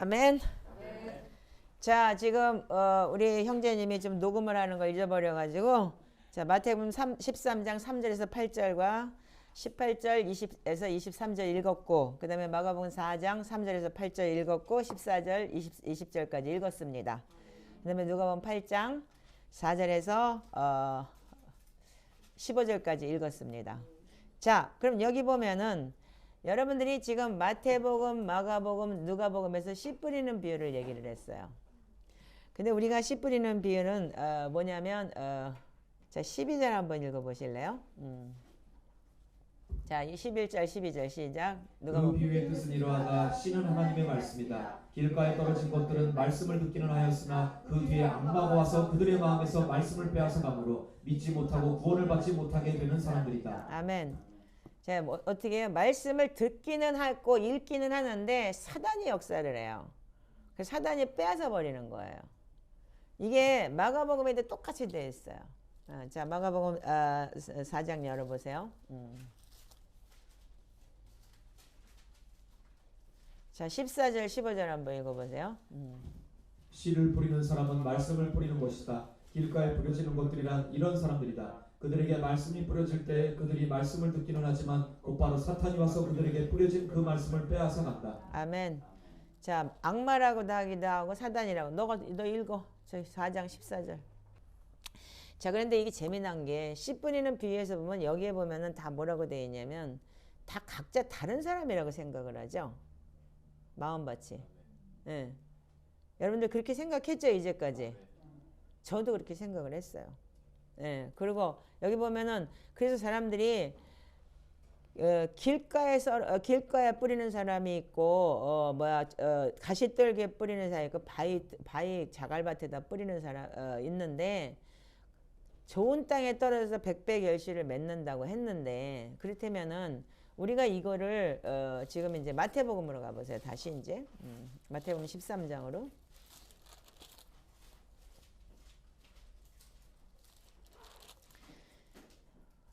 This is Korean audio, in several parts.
아멘. 자, 지금 우리 형제님이 좀 녹음을 하는 걸 잊어버려가지고 자, 마태복음 13장 3절에서 8절과 18절 20에서 23절 읽었고 그 다음에 마가복음 4장 3절에서 8절 읽었고 14절 20절까지 읽었습니다. 그 다음에 누가복음 8장 4절에서 15절까지 읽었습니다. 자, 그럼 여기 보면은 여러분들이 지금 마태복음, 마가복음, 누가복음에서 씨 뿌리는 비유를 얘기를 했어요. 근데 우리가 씨 뿌리는 비유는 뭐냐면 자 12절 한번 읽어보실래요? 자 11절 12절 시작. 그 비유의 뜻은 이러하다. 씨는 하나님의 말씀이다. 길가에 떨어진 것들은 말씀을 듣기는 하였으나 그 뒤에 악마가 와서 그들의 마음에서 말씀을 빼앗아 가므로 믿지 못하고 구원을 받지 못하게 되는 사람들이다. 아멘. 자, 뭐 어떻게 해요? 말씀을 듣기는 하고 읽기는 하는데 사단이 역사를 해요. 그래서 사단이 빼앗아 버리는 거예요. 이게 마가복음에도 똑같이 되어 있어요. 자, 마가복음 4장 열어보세요. 자, 14절 15절 한번 읽어보세요. 씨를 뿌리는 사람은 말씀을 뿌리는 것이다. 길가에 뿌려지는 것들이란 이런 사람들이다. 그들에게 말씀이 뿌려질 때 그들이 말씀을 듣기는 하지만 곧바로 사탄이 와서 그들에게 뿌려진 그 말씀을 빼앗아 간다. 아멘. 자, 악마라고도 하기도 하고 사단이라고. 너 읽어. 저기 4장 14절. 자, 그런데 이게 재미난 게 씨 뿌리는 비유에서 보면 여기에 보면은 다 뭐라고 되어 있냐면 다 각자 다른 사람이라고 생각을 하죠. 마음밭이. 예. 여러분들 그렇게 생각했죠, 이제까지? 저도 그렇게 생각을 했어요. 예. 그리고 여기 보면은 그래서 사람들이 길가에 뿌리는 사람이 있고 가시떨기에 뿌리는 사람이 있고 바위 자갈밭에다 뿌리는 사람 있는데 좋은 땅에 떨어져서 백백열씨를 맺는다고 했는데 그렇다면은 우리가 이거를 지금 이제 마태복음으로 가보세요. 다시 이제 마태복음 13장으로.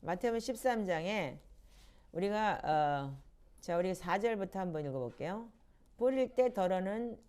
마태복음 13장에 우리가 자 우리 4절부터 한번 읽어볼게요. 뿌릴 때 덜어는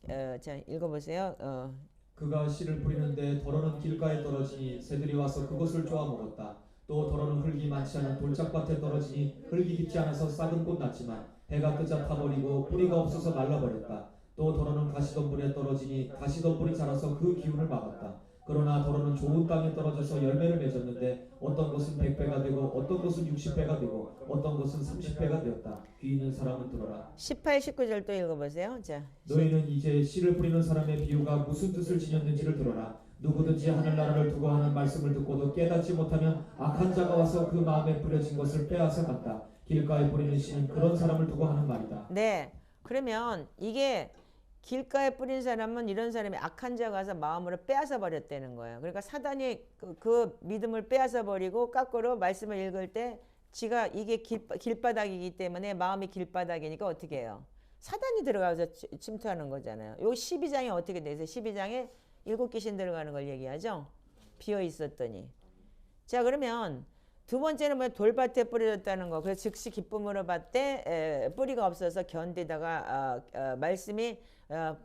자 읽어보세요. 그가 씨를 뿌리는데 덜어는 길가에 떨어지니 새들이 와서 그것을 쪼아 먹었다. 또 덜어는 흙이 많지 않은 돌짝밭에 떨어지니 흙이 깊지 않아서 싹은 꽃 났지만 해가 뜨자 타버리고 뿌리가 없어서 말라버렸다. 또 덜어는 가시덤불에 떨어지니 가시덤불이 자라서 그 기운을 막았다. 그러나 덜어는 좋은 땅에 떨어져서 열매를 맺었는데 어떤 것은 100배가 되고 어떤 것은 60배가 되고 어떤 것은 30배가 되었다. 귀 있는 사람은 들어라. 18, 19절 또 읽어보세요. 자, 너희는 이제 씨를 뿌리는 사람의 비유가 무슨 뜻을 지녔는지를 들어라. 누구든지 하늘나라를 두고 하는 말씀을 듣고도 깨닫지 못하면 악한 자가 와서 그 마음에 뿌려진 것을 빼앗아 간다. 길가에 뿌리는 씨는 그런 사람을 두고 하는 말이다. 네, 그러면 이게 길가에 뿌린 사람은 이런 사람이 악한 자가 와서 마음으로 빼앗아 버렸다는 거예요. 그러니까 사단이 그 믿음을 빼앗아 버리고 거꾸로 말씀을 읽을 때 지가 이게 길바닥이기 때문에 마음이 길바닥이니까 어떻게 해요? 사단이 들어가서 침투하는 거잖아요. 요 12장에 어떻게 돼 있어요? 12장에 7귀신 들어가는 걸 얘기하죠. 비어 있었더니. 자, 그러면 두 번째는 뭐 돌밭에 뿌려졌다는 거. 그래서 즉시 기쁨으로 받되 뿌리가 없어서 견디다가 말씀이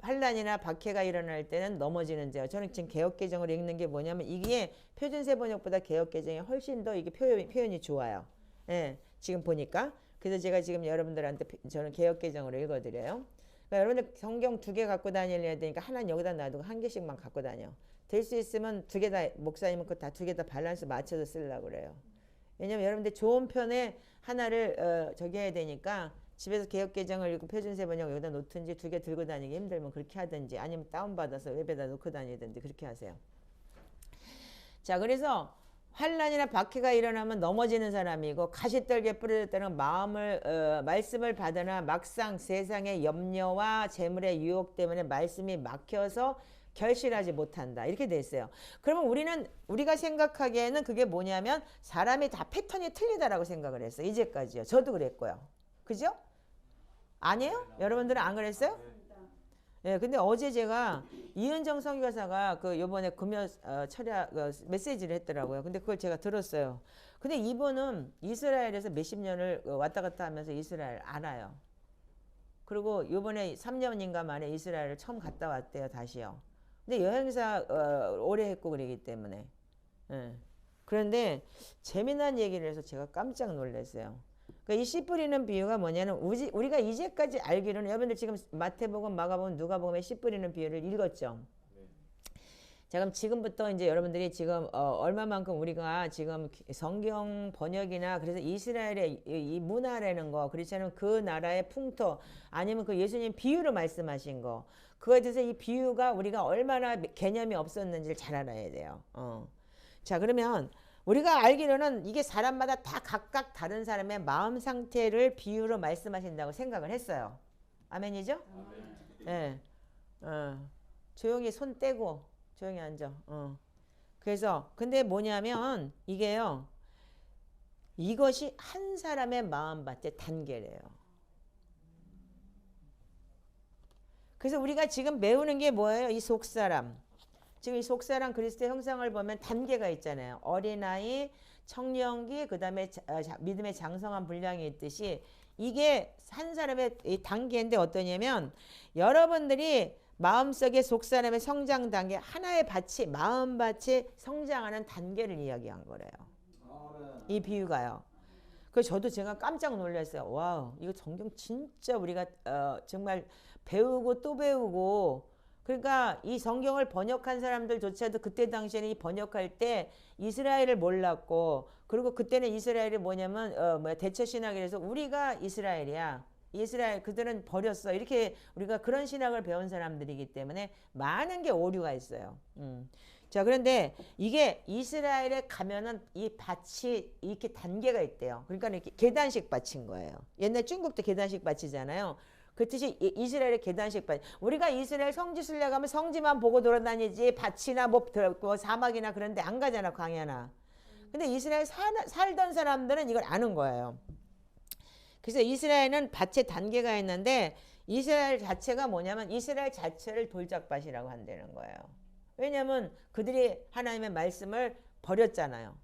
환난이나 박해가 일어날 때는 넘어지는 자요. 저는 지금 개역개정으로 읽는 게 뭐냐면 이게 표준세 번역보다 개역개정이 훨씬 더 이게 표현이 좋아요. 예, 지금 보니까. 그래서 제가 지금 여러분들한테 저는 개역개정으로 읽어드려요. 그러니까 여러분들 성경 2개 갖고 다녀야 되니까 하나는 여기다 놔두고 1개씩만 갖고 다녀. 될 수 있으면 2개 다 목사님은 그 다 2개 다 밸런스 맞춰서 쓰려고 그래요. 왜냐면 여러분들 좋은 편에 하나를 저기 해야 되니까 집에서 개역개정을 읽고 표준세 번역 여기다 놓든지 2개 들고 다니기 힘들면 그렇게 하든지 아니면 다운받아서 웹에다 놓고 다니든지 그렇게 하세요. 자, 그래서 환난이나 박해가 일어나면 넘어지는 사람이고 가시떨기에 뿌려졌다는 마음을 말씀을 받으나 막상 세상의 염려와 재물의 유혹 때문에 말씀이 막혀서 결실하지 못한다. 이렇게 돼 있어요. 그러면 우리가 생각하기에는 그게 뭐냐면 사람이 다 패턴이 틀리다라고 생각을 했어요. 이제까지요. 저도 그랬고요. 그죠? 아니에요? 여러분들은 안 그랬어요? 예, 근데 어제 제가 이은정 선교사가 그 요번에 금요 철야 메시지를 했더라고요. 근데 그걸 제가 들었어요. 근데 이분은 이스라엘에서 몇십 년을 왔다 갔다 하면서 이스라엘 알아요. 그리고 요번에 3년인가 만에 이스라엘을 처음 갔다 왔대요. 다시요. 근데 여행사 오래 했고 그러기 때문에. 예. 그런데 재미난 얘기를 해서 제가 깜짝 놀랐어요. 그러니까 이 씨 뿌리는 비유가 뭐냐면 우리가 이제까지 알기로는 여러분들 지금 마태복음, 마가복음, 누가복음의 씨 뿌리는 비유를 읽었죠. 자, 그럼 지금부터 이제 여러분들이 지금 얼마만큼 우리가 지금 성경 번역이나 그래서 이스라엘의 이 문화라는 거, 그렇지 않으면 그 나라의 풍토, 아니면 그 예수님 비유로 말씀하신 거, 그거에 대해서 이 비유가 우리가 얼마나 개념이 없었는지를 잘 알아야 돼요. 자, 그러면 우리가 알기로는 이게 사람마다 다 각각 다른 사람의 마음 상태를 비유로 말씀하신다고 생각을 했어요. 아멘이죠? 아멘. 네. 조용히 손 떼고 조용히 앉아. 그래서 근데 뭐냐면 이게요. 이것이 한 사람의 마음밭의 단계래요. 그래서 우리가 지금 배우는 게 뭐예요? 이 속사람. 지금 이 속사람 그리스도의 형상을 보면 단계가 있잖아요. 어린아이, 청년기, 그 다음에 믿음의 장성한 분량이 있듯이 이게 한 사람의 이 단계인데 어떠냐면 여러분들이 마음속의 속사람의 성장 단계 하나의 밭이 마음밭이 성장하는 단계를 이야기한 거래요. 이 비유가요. 그래서 저도 제가 깜짝 놀랐어요. 와우, 이거 성경 진짜 우리가 정말 배우고 또 배우고 그러니까 이 성경을 번역한 사람들조차도 그때 당시에는 이 번역할 때 이스라엘을 몰랐고 그리고 그때는 이스라엘이 뭐냐면 대처 신학이라서 우리가 이스라엘이야. 이스라엘 그들은 버렸어. 이렇게 우리가 그런 신학을 배운 사람들이기 때문에 많은 게 오류가 있어요. 자, 그런데 이게 이스라엘에 가면은 이 밭이 이렇게 단계가 있대요. 그러니까 이렇게 계단식 밭인 거예요. 옛날 중국도 계단식 밭이잖아요. 그 뜻이 이스라엘의 계단식 밭. 우리가 이스라엘 성지 순례 가면 성지만 보고 돌아다니지 밭이나 뭐 사막이나 그런데 안 가잖아, 광야나. 근데 이스라엘 살던 사람들은 이걸 아는 거예요. 그래서 이스라엘은 밭의 단계가 있는데 이스라엘 자체가 뭐냐면 이스라엘 자체를 돌짝밭이라고 한다는 거예요. 왜냐하면 그들이 하나님의 말씀을 버렸잖아요.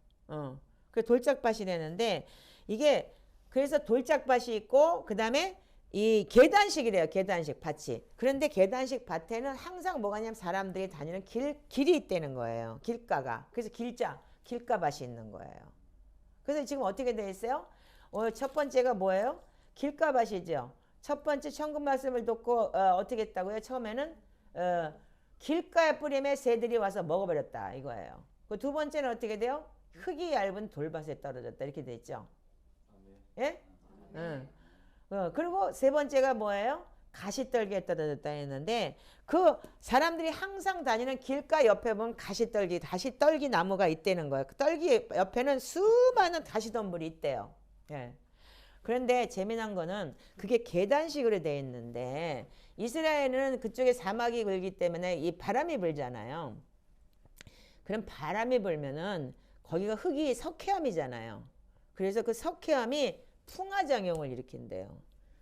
그 돌짝밭이라는데 이게 그래서 돌짝밭이 있고 그 다음에 이 계단식이래요. 계단식 밭이. 그런데 계단식 밭에는 항상 뭐가 있냐면 사람들이 다니는 길이 있다는 거예요. 길가가. 그래서 길가밭이 있는 거예요. 그래서 지금 어떻게 되어 있어요? 첫 번째가 뭐예요? 길가밭이죠. 첫 번째 천국 말씀을 듣고 어떻게 했다고요? 처음에는 길가에 뿌림에 새들이 와서 먹어버렸다 이거예요. 그 두 번째는 어떻게 돼요? 흙이 얇은 돌밭에 떨어졌다 이렇게 돼 있죠. 예? 그리고 세 번째가 뭐예요? 가시떨기에 떨어졌다 했는데 그 사람들이 항상 다니는 길가 옆에 보면 가시떨기 나무가 있다는 거예요. 그 떨기 옆에는 수많은 가시덤불이 있대요. 예. 그런데 재미난 거는 그게 계단식으로 돼 있는데 이스라엘은 그쪽에 사막이 불기 때문에 이 바람이 불잖아요. 그럼 바람이 불면은 거기가 흙이 석회암이잖아요. 그래서 그 석회암이 풍화작용을 일으킨대요.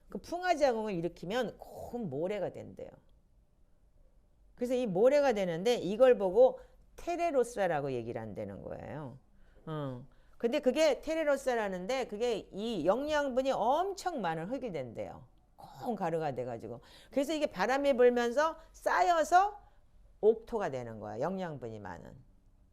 그 풍화작용을 일으키면 곧 모래가 된대요. 그래서 이 모래가 되는데 이걸 보고 테레로사라고 얘기를 한다는 거예요. 근데 그게 테레로사라는데 그게 이 영양분이 엄청 많은 흙이 된대요. 콩 가루가 돼가지고. 그래서 이게 바람이 불면서 쌓여서 옥토가 되는 거야. 영양분이 많은.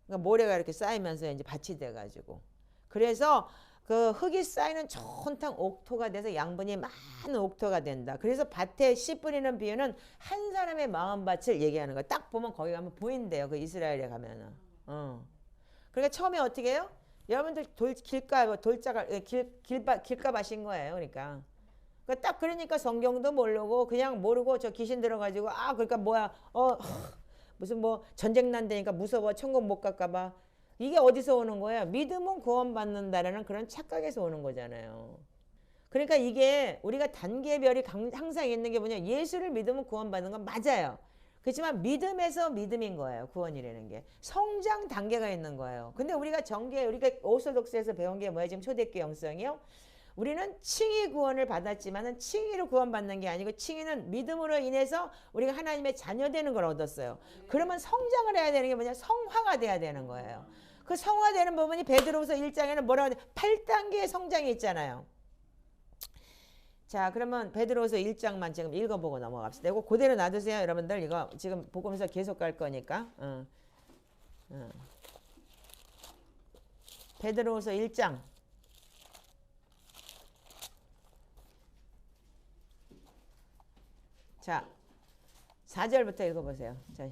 그러니까 모래가 이렇게 쌓이면서 이제 밭이 돼가지고. 그래서 그 흙이 쌓이는 좋은 땅 옥토가 돼서 양분이 많은 옥토가 된다. 그래서 밭에 씨 뿌리는 비유는 한 사람의 마음밭을 얘기하는 거야. 딱 보면 거기 가면 보인대요. 그 이스라엘에 가면은. 그러니까 처음에 어떻게 해요? 여러분들 길가밭인 거예요. 그러니까 딱 그러니까 성경도 모르고 그냥 모르고 저 귀신 들어가지고 그러니까 뭐야 무슨 뭐 전쟁 난다니까 무서워 천국 못 갈까봐. 이게 어디서 오는 거야? 믿음은 구원받는다라는 그런 착각에서 오는 거잖아요. 그러니까 이게 우리가 단계별이 항상 있는 게 뭐냐? 예수를 믿으면 구원받는 건 맞아요. 그렇지만 믿음에서 믿음인 거예요. 구원이라는 게. 성장 단계가 있는 거예요. 근데 우리가 우리가 오소독스에서 배운 게 뭐예요? 지금 초대교회 영성이요. 우리는 칭의 구원을 받았지만은 칭의로 구원받는 게 아니고 칭의는 믿음으로 인해서 우리가 하나님의 자녀되는 걸 얻었어요. 그러면 성장을 해야 되는 게 뭐냐? 성화가 돼야 되는 거예요. 그 성화되는 부분이 베드로후서 1장에는 뭐라고 하냐? 8단계의 성장이 있잖아요. 자, 그러면 베드로후서 1장만 지금 읽어보고 넘어갑시다. 이거 그대로 놔두세요, 여러분들. 이거 지금 복음서 계속 갈 거니까. 베드로후서 1장. 자, 4절부터 읽어보세요. 자,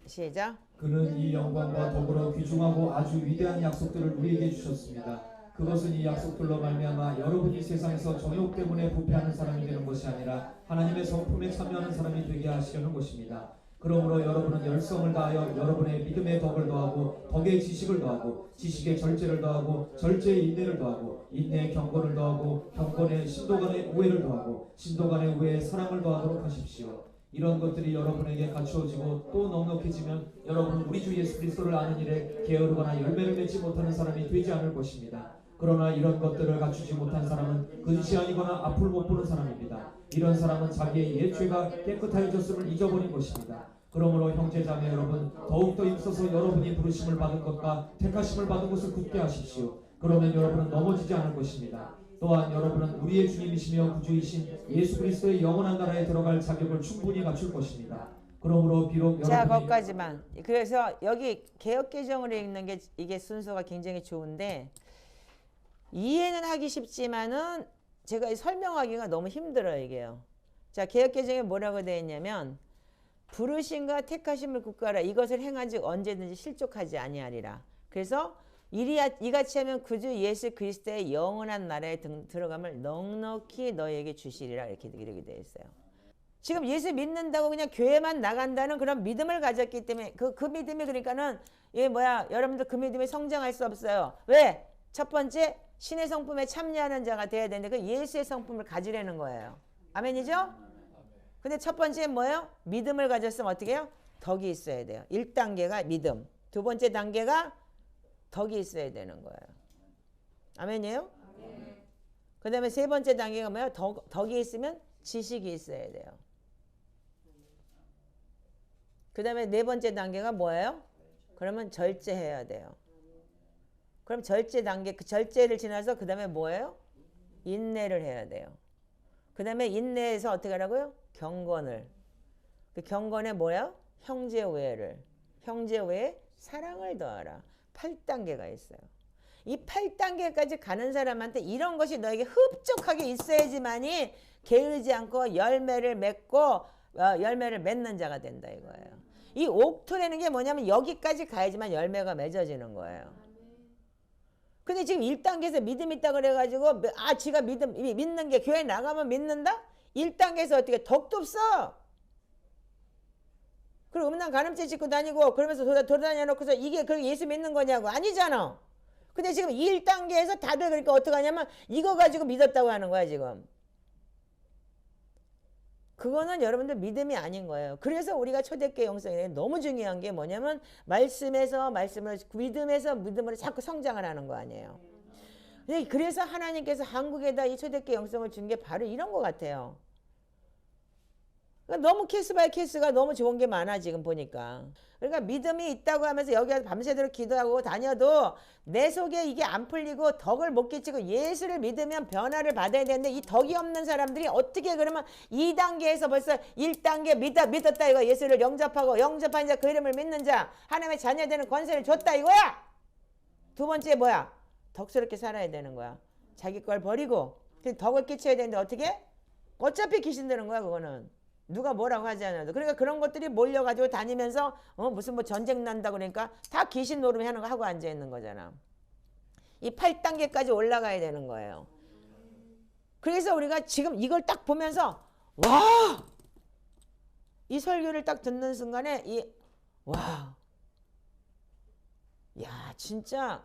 시작. 그는 이 영광과 더불어 귀중하고 아주 위대한 약속들을 우리에게 주셨습니다. 그것은 이 약속들로 말미암아 여러분이 세상에서 정욕 때문에 부패하는 사람이 되는 것이 아니라 하나님의 성품에 참여하는 사람이 되게 하시려는 것입니다. 그러므로 여러분은 열성을 다하여 여러분의 믿음의 덕을 더하고 덕의 지식을 더하고 지식의 절제를 더하고 절제의 인내를 더하고 인내의 경건을 더하고 경건의 신도 간의 우애를 더하고 신도 간의 우애에 사랑을 더하도록 하십시오. 이런 것들이 여러분에게 갖추어지고 또 넉넉해지면 여러분은 우리 주 예수 그리스도를 아는 일에 게으르거나 열매를 맺지 못하는 사람이 되지 않을 것입니다. 그러나 이런 것들을 갖추지 못한 사람은 근시안이거나 앞을 못 보는 사람입니다. 이런 사람은 자기의 옛 죄가 깨끗하여졌음을 잊어버린 것입니다. 그러므로 형제자매 여러분, 더욱더 힘써서 여러분이 부르심을 받은 것과 택하심을 받은 것을 굳게 하십시오. 그러면 여러분은 넘어지지 않을 것입니다. 또한 여러분은 우리의 주님이시며 구주이신 예수 그리스도의 영원한 나라에 들어갈 자격을 충분히 갖출 것입니다. 그러므로 비록 자, 여러분이 거기까지만. 그래서 여기 개역개정으로 읽는 게 이게 순서가 굉장히 좋은데 이해는 하기 쉽지만은 제가 설명하기가 너무 힘들어요, 이게요. 자, 개역개정에 뭐라고 되어 있냐면 부르심과 택하심을 굳건하라 이것을 행한지 언제든지 실족하지 아니하리라. 그래서 이같이 하면 구주 예수 그리스도의 영원한 나라에 들어감을 넉넉히 너에게 주시리라 이렇게 되어 있어요. 지금 예수 믿는다고 그냥 교회만 나간다는 그런 믿음을 가졌기 때문에 그 믿음이 그러니까는 여러분들 그 믿음이 성장할 수 없어요. 왜? 첫 번째 신의 성품에 참여하는 자가 돼야 되는데 그 예수의 성품을 가지려는 거예요. 아멘이죠? 근데 첫 번째 뭐예요? 믿음을 가졌으면 어떻게 해요? 덕이 있어야 돼요. 1단계가 믿음. 두 번째 단계가 덕이 있어야 되는 거예요. 아멘이에요? 그 다음에 세 번째 단계가 뭐예요? 덕이 있으면 지식이 있어야 돼요. 그 다음에 네 번째 단계가 뭐예요? 그러면 절제해야 돼요. 그럼 절제 단계, 그 절제를 지나서 그 다음에 뭐예요? 인내를 해야 돼요. 그 다음에 인내에서 어떻게 하라고요? 경건을. 그 경건에 뭐야? 형제 우애를. 형제 우애에 사랑을 더하라. 8단계가 있어요. 이 8단계까지 가는 사람한테 이런 것이 너에게 흡족하게 있어야지만이 게으르지 않고 열매를 맺고 열매를 맺는 자가 된다 이거예요. 이 옥토라는 게 뭐냐면 여기까지 가야지만 열매가 맺어지는 거예요. 근데 지금 1단계에서 믿음 있다 그래가지고 지가 믿는 게 교회 나가면 믿는다? 1단계에서 어떻게 덕도 없어. 그리고 음란 가늠죄 짓고 다니고 그러면서 돌아다녀놓고서 이게 그렇게 예수 믿는 거냐고. 아니잖아. 근데 지금 1단계에서 다들 그러니까 어떻게 하냐면 이거 가지고 믿었다고 하는 거야 지금. 그거는 여러분들 믿음이 아닌 거예요. 그래서 우리가 초대교회 영성이 너무 중요한 게 뭐냐면 말씀에서 말씀을 믿음에서 믿음으로 자꾸 성장을 하는 거 아니에요. 그래서 하나님께서 한국에다 이 초대교회 영성을 준 게 바로 이런 것 같아요. 그러니까 너무 케이스 바이 케이스가 너무 좋은 게 많아 지금 보니까. 그러니까 믿음이 있다고 하면서 여기 와서 밤새도록 기도하고 다녀도 내 속에 이게 안 풀리고 덕을 못 끼치고 예수를 믿으면 변화를 받아야 되는데 이 덕이 없는 사람들이 어떻게 그러면 2단계에서 벌써 1단계 믿었다 이거. 예수를 영접하고 영접한 자 그 이름을 믿는 자 하나님의 자녀 되는 권세를 줬다 이거야. 두 번째 뭐야? 덕스럽게 살아야 되는 거야. 자기 걸 버리고 덕을 끼쳐야 되는데 어떻게? 어차피 귀신 드는 거야 그거는. 누가 뭐라고 하지 않아도. 그러니까 그런 것들이 몰려가지고 다니면서 무슨 뭐 전쟁 난다 그러니까 다 귀신 노름이 하는 거 하고 앉아있는 거잖아. 이 8단계까지 올라가야 되는 거예요. 그래서 우리가 지금 이걸 딱 보면서 와! 이 설교를 딱 듣는 순간에 와! 야 진짜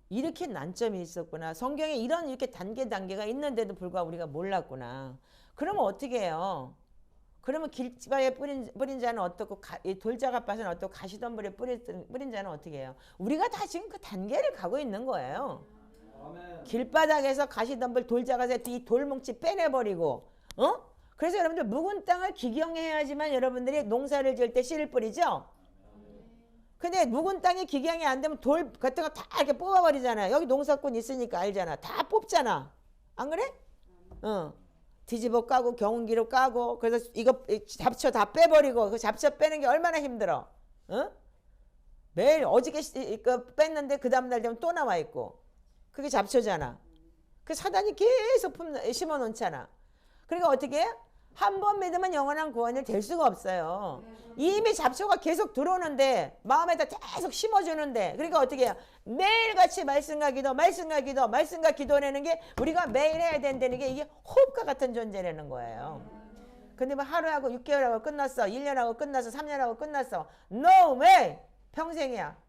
이렇게 난점이 있었구나. 성경에 이렇게 단계가 있는데도 불구하고 우리가 몰랐구나. 그러면 어떻게 해요? 그러면 길가에 뿌린 자는 어떻고 돌자가밭은 어떻고 가시덤불에 뿌린 자는 어떻게 해요? 우리가 다 지금 그 단계를 가고 있는 거예요. 아멘. 길바닥에서 가시덤불 돌자가서 이 돌뭉치 빼내버리고 그래서 여러분들 묵은 땅을 기경해야지만 여러분들이 농사를 지을 때 씨를 뿌리죠. 근데 묵은 땅이 기경이 안 되면 돌 같은 거 다 이렇게 뽑아버리잖아요. 여기 농사꾼 있으니까 알잖아. 다 뽑잖아. 안 그래? 뒤집어 까고 경운기로 까고 그래서 이거 잡초 다 빼버리고 그 잡초 빼는 게 얼마나 힘들어. 어? 매일 어저께 뺐는데 그 다음날 되면 또 나와 있고 그게 잡초잖아. 그 사단이 계속 심어 놓잖아. 그러니까 어떻게 해? 한 번 믿으면 영원한 구원이 될 수가 없어요. 이미 잡초가 계속 들어오는데 마음에다 계속 심어주는데 그러니까 어떻게 해요? 매일같이 말씀과 기도 말씀과 기도 말씀과 기도라는 게 우리가 매일 해야 된다는 게 이게 호흡과 같은 존재라는 거예요. 근데 뭐 하루하고 6개월하고 끝났어 1년하고 끝났어 3년하고 끝났어 No way! 평생이야.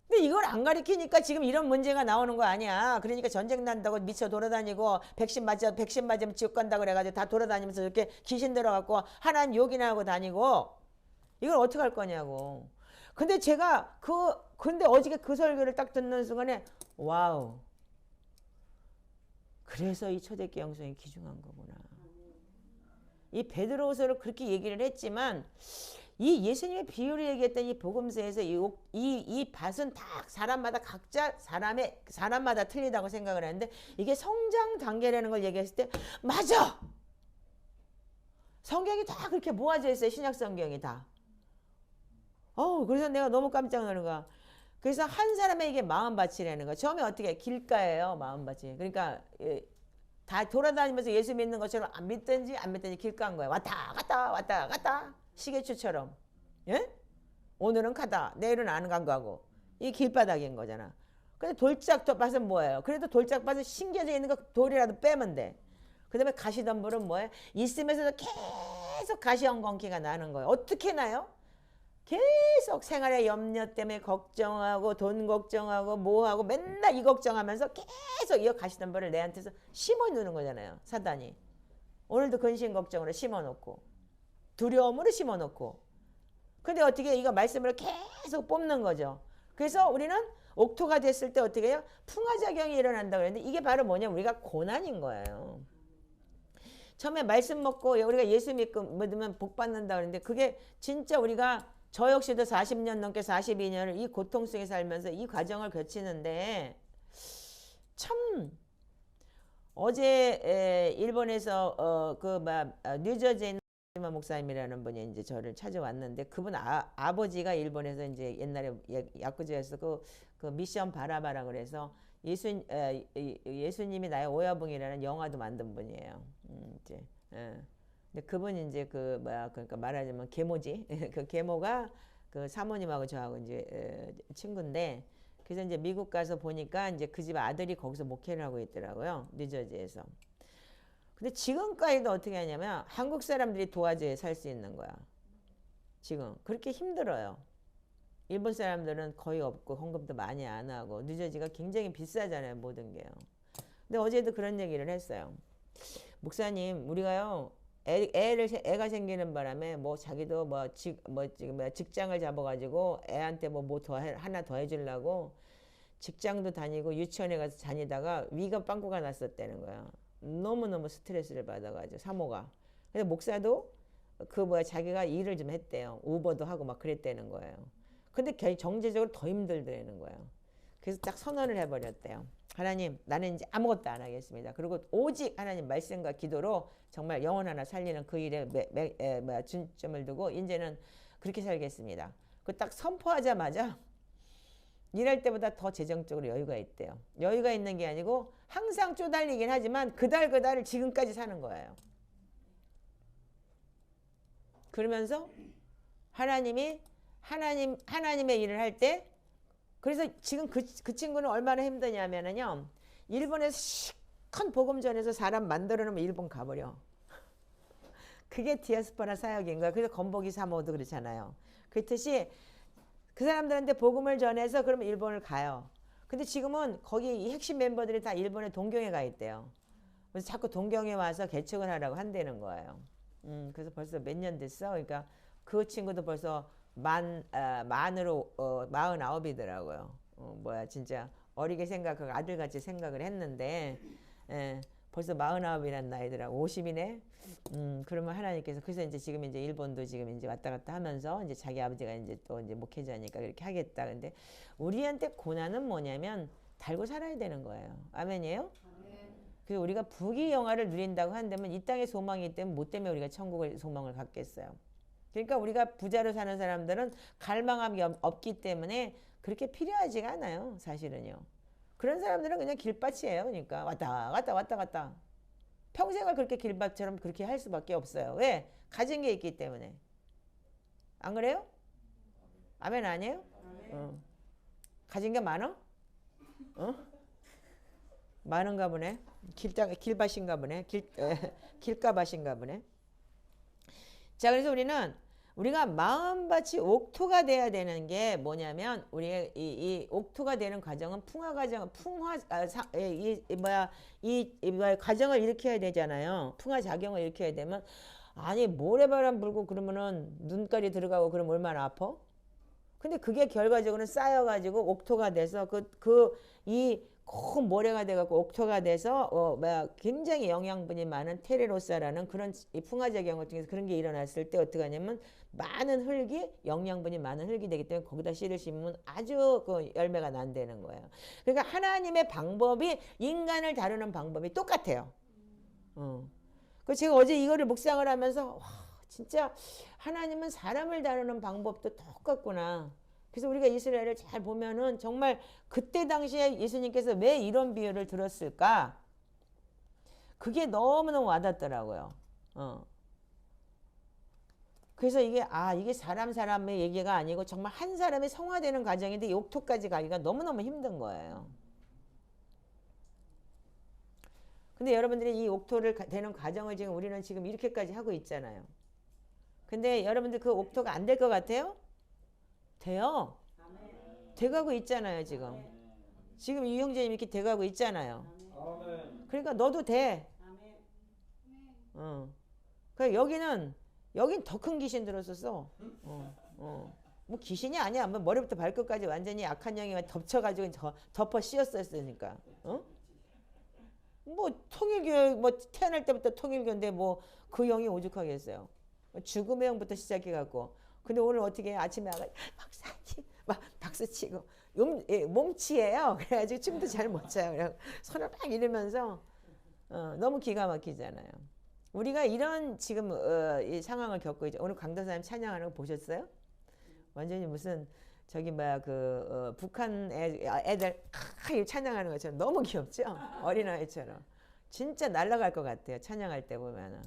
근데 이걸 안 가르치니까 지금 이런 문제가 나오는 거 아니야. 그러니까 전쟁 난다고 미쳐 돌아다니고 백신 맞으면 지옥 간다고 그래가지고 다 돌아다니면서 이렇게 귀신 들어갖고 하나님 욕이나 하고 다니고 이걸 어떻게 할 거냐고. 근데 제가 근데 어저께 그 설교를 딱 듣는 순간에 와우. 그래서 이 초대교회 영성이 귀중한 거구나. 이 베드로후서를 그렇게 얘기를 했지만 이 예수님의 비유를 얘기했던 이 복음서에서 이 밭은 다 사람마다 각자 사람마다 틀리다고 생각을 하는데 이게 성장 단계라는 걸 얘기했을 때 맞아. 성경이 다 그렇게 모아져 있어요. 신약 성경이 다. 그래서 내가 너무 깜짝 놀란 거야. 그래서 한 사람의 이게 마음밭이라는 거. 처음에 어떻게 길가예요, 마음밭이. 그러니까 다 돌아다니면서 예수 믿는 것처럼 안 믿든지 길가인 거예요. 왔다 갔다 시계추처럼. 예? 오늘은 가다 내일은 안 간 거고 이 길바닥인 거잖아. 근데 돌짝밭은 뭐예요? 그래도 돌짝밭은 심겨져 있는 거 돌이라도 빼면 돼. 그 다음에 가시덤불은 뭐예요? 있으면서도 계속 가시엉겅퀴가 나는 거예요. 어떻게 나요? 계속 생활의 염려 때문에 걱정하고 돈 걱정하고 뭐하고 맨날 이 걱정하면서 계속 이 가시덤불을 내한테서 심어놓는 거잖아요. 사단이. 오늘도 근심 걱정으로 심어놓고 두려움으로 심어놓고 근데 어떻게 이거 말씀을 계속 뽑는 거죠. 그래서 우리는 옥토가 됐을 때 어떻게 해요? 풍화작용이 일어난다고 그랬는데 이게 바로 뭐냐면 우리가 고난인 거예요. 처음에 말씀 먹고 우리가 예수 믿으면 복 받는다 그랬는데 그게 진짜 우리가 저 역시도 40년 넘게 42년을 이 고통 속에 살면서 이 과정을 거치는데 참 어제 일본에서 뉴저지에 있는 목사님이라는 분이 이제 저를 찾아왔는데 그분 아버지가 일본에서 이제 옛날에 야쿠자에서 그 미션 바라바라 그래서 예수님이 나의 오야붕이라는 영화도 만든 분이에요. 이제 근데 그분이 이제 그러니까 말하자면 계모지. 그 계모가 그 사모님하고 저하고 이제 친구인데 그래서 이제 미국 가서 보니까 이제 그 집 아들이 거기서 목회를 하고 있더라고요. 뉴저지에서. 근데 지금까지도 어떻게 하냐면 한국 사람들이 도와줘야 살 수 있는 거야. 지금 그렇게 힘들어요. 일본 사람들은 거의 없고 헌금도 많이 안 하고 뉴저지가 굉장히 비싸잖아요. 모든 게요. 근데 어제도 그런 얘기를 했어요. 목사님 우리가요 애가 생기는 바람에 뭐 자기도 직장을 잡아가지고 애한테 하나 더 해주려고 직장도 다니고 유치원에 가서 다니다가 위가 빵꾸가 났었다는 거야. 너무너무 스트레스를 받아가지고 사모가. 그래서 목사도 자기가 일을 좀 했대요. 우버도 하고 막 그랬다는 거예요. 근데 경제적으로 더 힘들더라는 거예요. 그래서 딱 선언을 해버렸대요. 하나님 나는 이제 아무것도 안 하겠습니다. 그리고 오직 하나님 말씀과 기도로 정말 영혼 하나 살리는 그 일에 중점을 두고 이제는 그렇게 살겠습니다. 그 딱 선포하자마자 일할 때보다 더 재정적으로 여유가 있대요. 여유가 있는 게 아니고 항상 쪼달리긴 하지만 그달을 지금까지 사는 거예요. 그러면서 하나님의 일을 할 때 그래서 지금 그 친구는 얼마나 힘드냐면요. 일본에서 시큰 복음 전에서 사람 만들어 놓으면 일본 가버려. 그게 디아스포라 사역인 거야. 그래서 건보기 사모도 그렇잖아요. 그렇듯이 그 사람들한테 복음을 전해서 그러면 일본을 가요. 근데 지금은 거기 이 핵심 멤버들이 다 일본에 동경에 가 있대요. 그래서 자꾸 동경에 와서 개척을 하라고 한다는 거예요. 그래서 벌써 몇 년 됐어. 그러니까 그 친구도 벌써 만으로 49이더라고요. 진짜 어리게 생각하고 아들같이 생각을 했는데 벌써 49이란 나이더라고. 50이네. 그러면 하나님께서 그래서 이제 지금 이제 일본도 지금 이제 왔다 갔다 하면서 이제 자기 아버지가 이제 또 이제 목회자니까 그렇게 하겠다. 근데 우리한테 고난은 뭐냐면 달고 살아야 되는 거예요. 아멘이에요? 그래서 우리가 부귀영화를 누린다고 한다면 이 땅에 소망이 있다면 뭐 때문에 우리가 천국을 소망을 갖겠어요. 그러니까 우리가 부자로 사는 사람들은 갈망함이 없기 때문에 그렇게 필요하지가 않아요. 사실은요. 그런 사람들은 그냥 길밭이에요. 그러니까 왔다 갔다 왔다 갔다. 평생을 그렇게 길밭처럼 그렇게 할 수밖에 없어요. 왜? 가진 게 있기 때문에. 안 그래요? 아멘 아니에요? 가진 게 많아? 어? 많은가 보네. 길밭인가 보네. 길가밭인가 보네. 자, 그래서 우리가 마음밭이 옥토가 돼야 되는 게 뭐냐면 우리가 이 옥토가 되는 과정은 풍화 과정, 과정을 일으켜야 되잖아요. 풍화 작용을 일으켜야 되면 아니 모래바람 불고 그러면은 눈깔이 들어가고 그러면 얼마나 아파? 근데 그게 결과적으로는 쌓여가지고 옥토가 돼서 큰 모래가 돼갖고 옥토가 돼서 굉장히 영양분이 많은 테레로사라는 그런 이 풍화작용을 통해서 그런 게 일어났을 때 어떻게 하냐면 많은 흙이 영양분이 많은 흙이 되기 때문에 거기다 씨를 심으면 아주 그 열매가 난다는 거예요. 그러니까 하나님의 방법이 인간을 다루는 방법이 똑같아요. 그 제가 어제 이거를 묵상을 하면서 와, 진짜 하나님은 사람을 다루는 방법도 똑같구나. 그래서 우리가 이스라엘을 잘 보면은 정말 그때 당시에 예수님께서 왜 이런 비유를 들었을까? 그게 너무너무 와닿더라고요. 그래서 이게 사람의 얘기가 아니고 정말 한 사람이 성화되는 과정인데 옥토까지 가기가 너무너무 힘든 거예요. 근데 여러분들이 이 옥토를 되는 과정을 지금 우리는 지금 이렇게까지 하고 있잖아요. 근데 여러분들 그 옥토가 안 될 것 같아요? 돼요. 돼가고 있잖아요, 지금. 지금 이 형제님 이렇게 돼가고 있잖아요. 그러니까 너도 돼. 그러니까 여긴 더 큰 귀신 들었었어. 뭐 귀신이 아니야. 뭐 머리부터 발끝까지 완전히 악한 영이 덮쳐가지고 덮어 씌웠었으니까. 뭐 통일교 뭐 태어날 때부터 통일교인데 뭐 그 영이 오죽하겠어요. 죽음의 영부터 시작해갖고. 근데 오늘 어떻게 아침에 막 박수치고 몸치예요. 그래가지고 춤도 잘 못 춰요. 그래 손을 막 이러면서 너무 기가 막히잖아요. 우리가 이런 지금 이 상황을 겪고 있죠. 오늘 강도사님 찬양하는 거 보셨어요? 완전히 무슨 저기 북한 애들 찬양하는 것처럼 너무 귀엽죠? 어린아이처럼. 진짜 날아갈 것 같아요. 찬양할 때 보면은.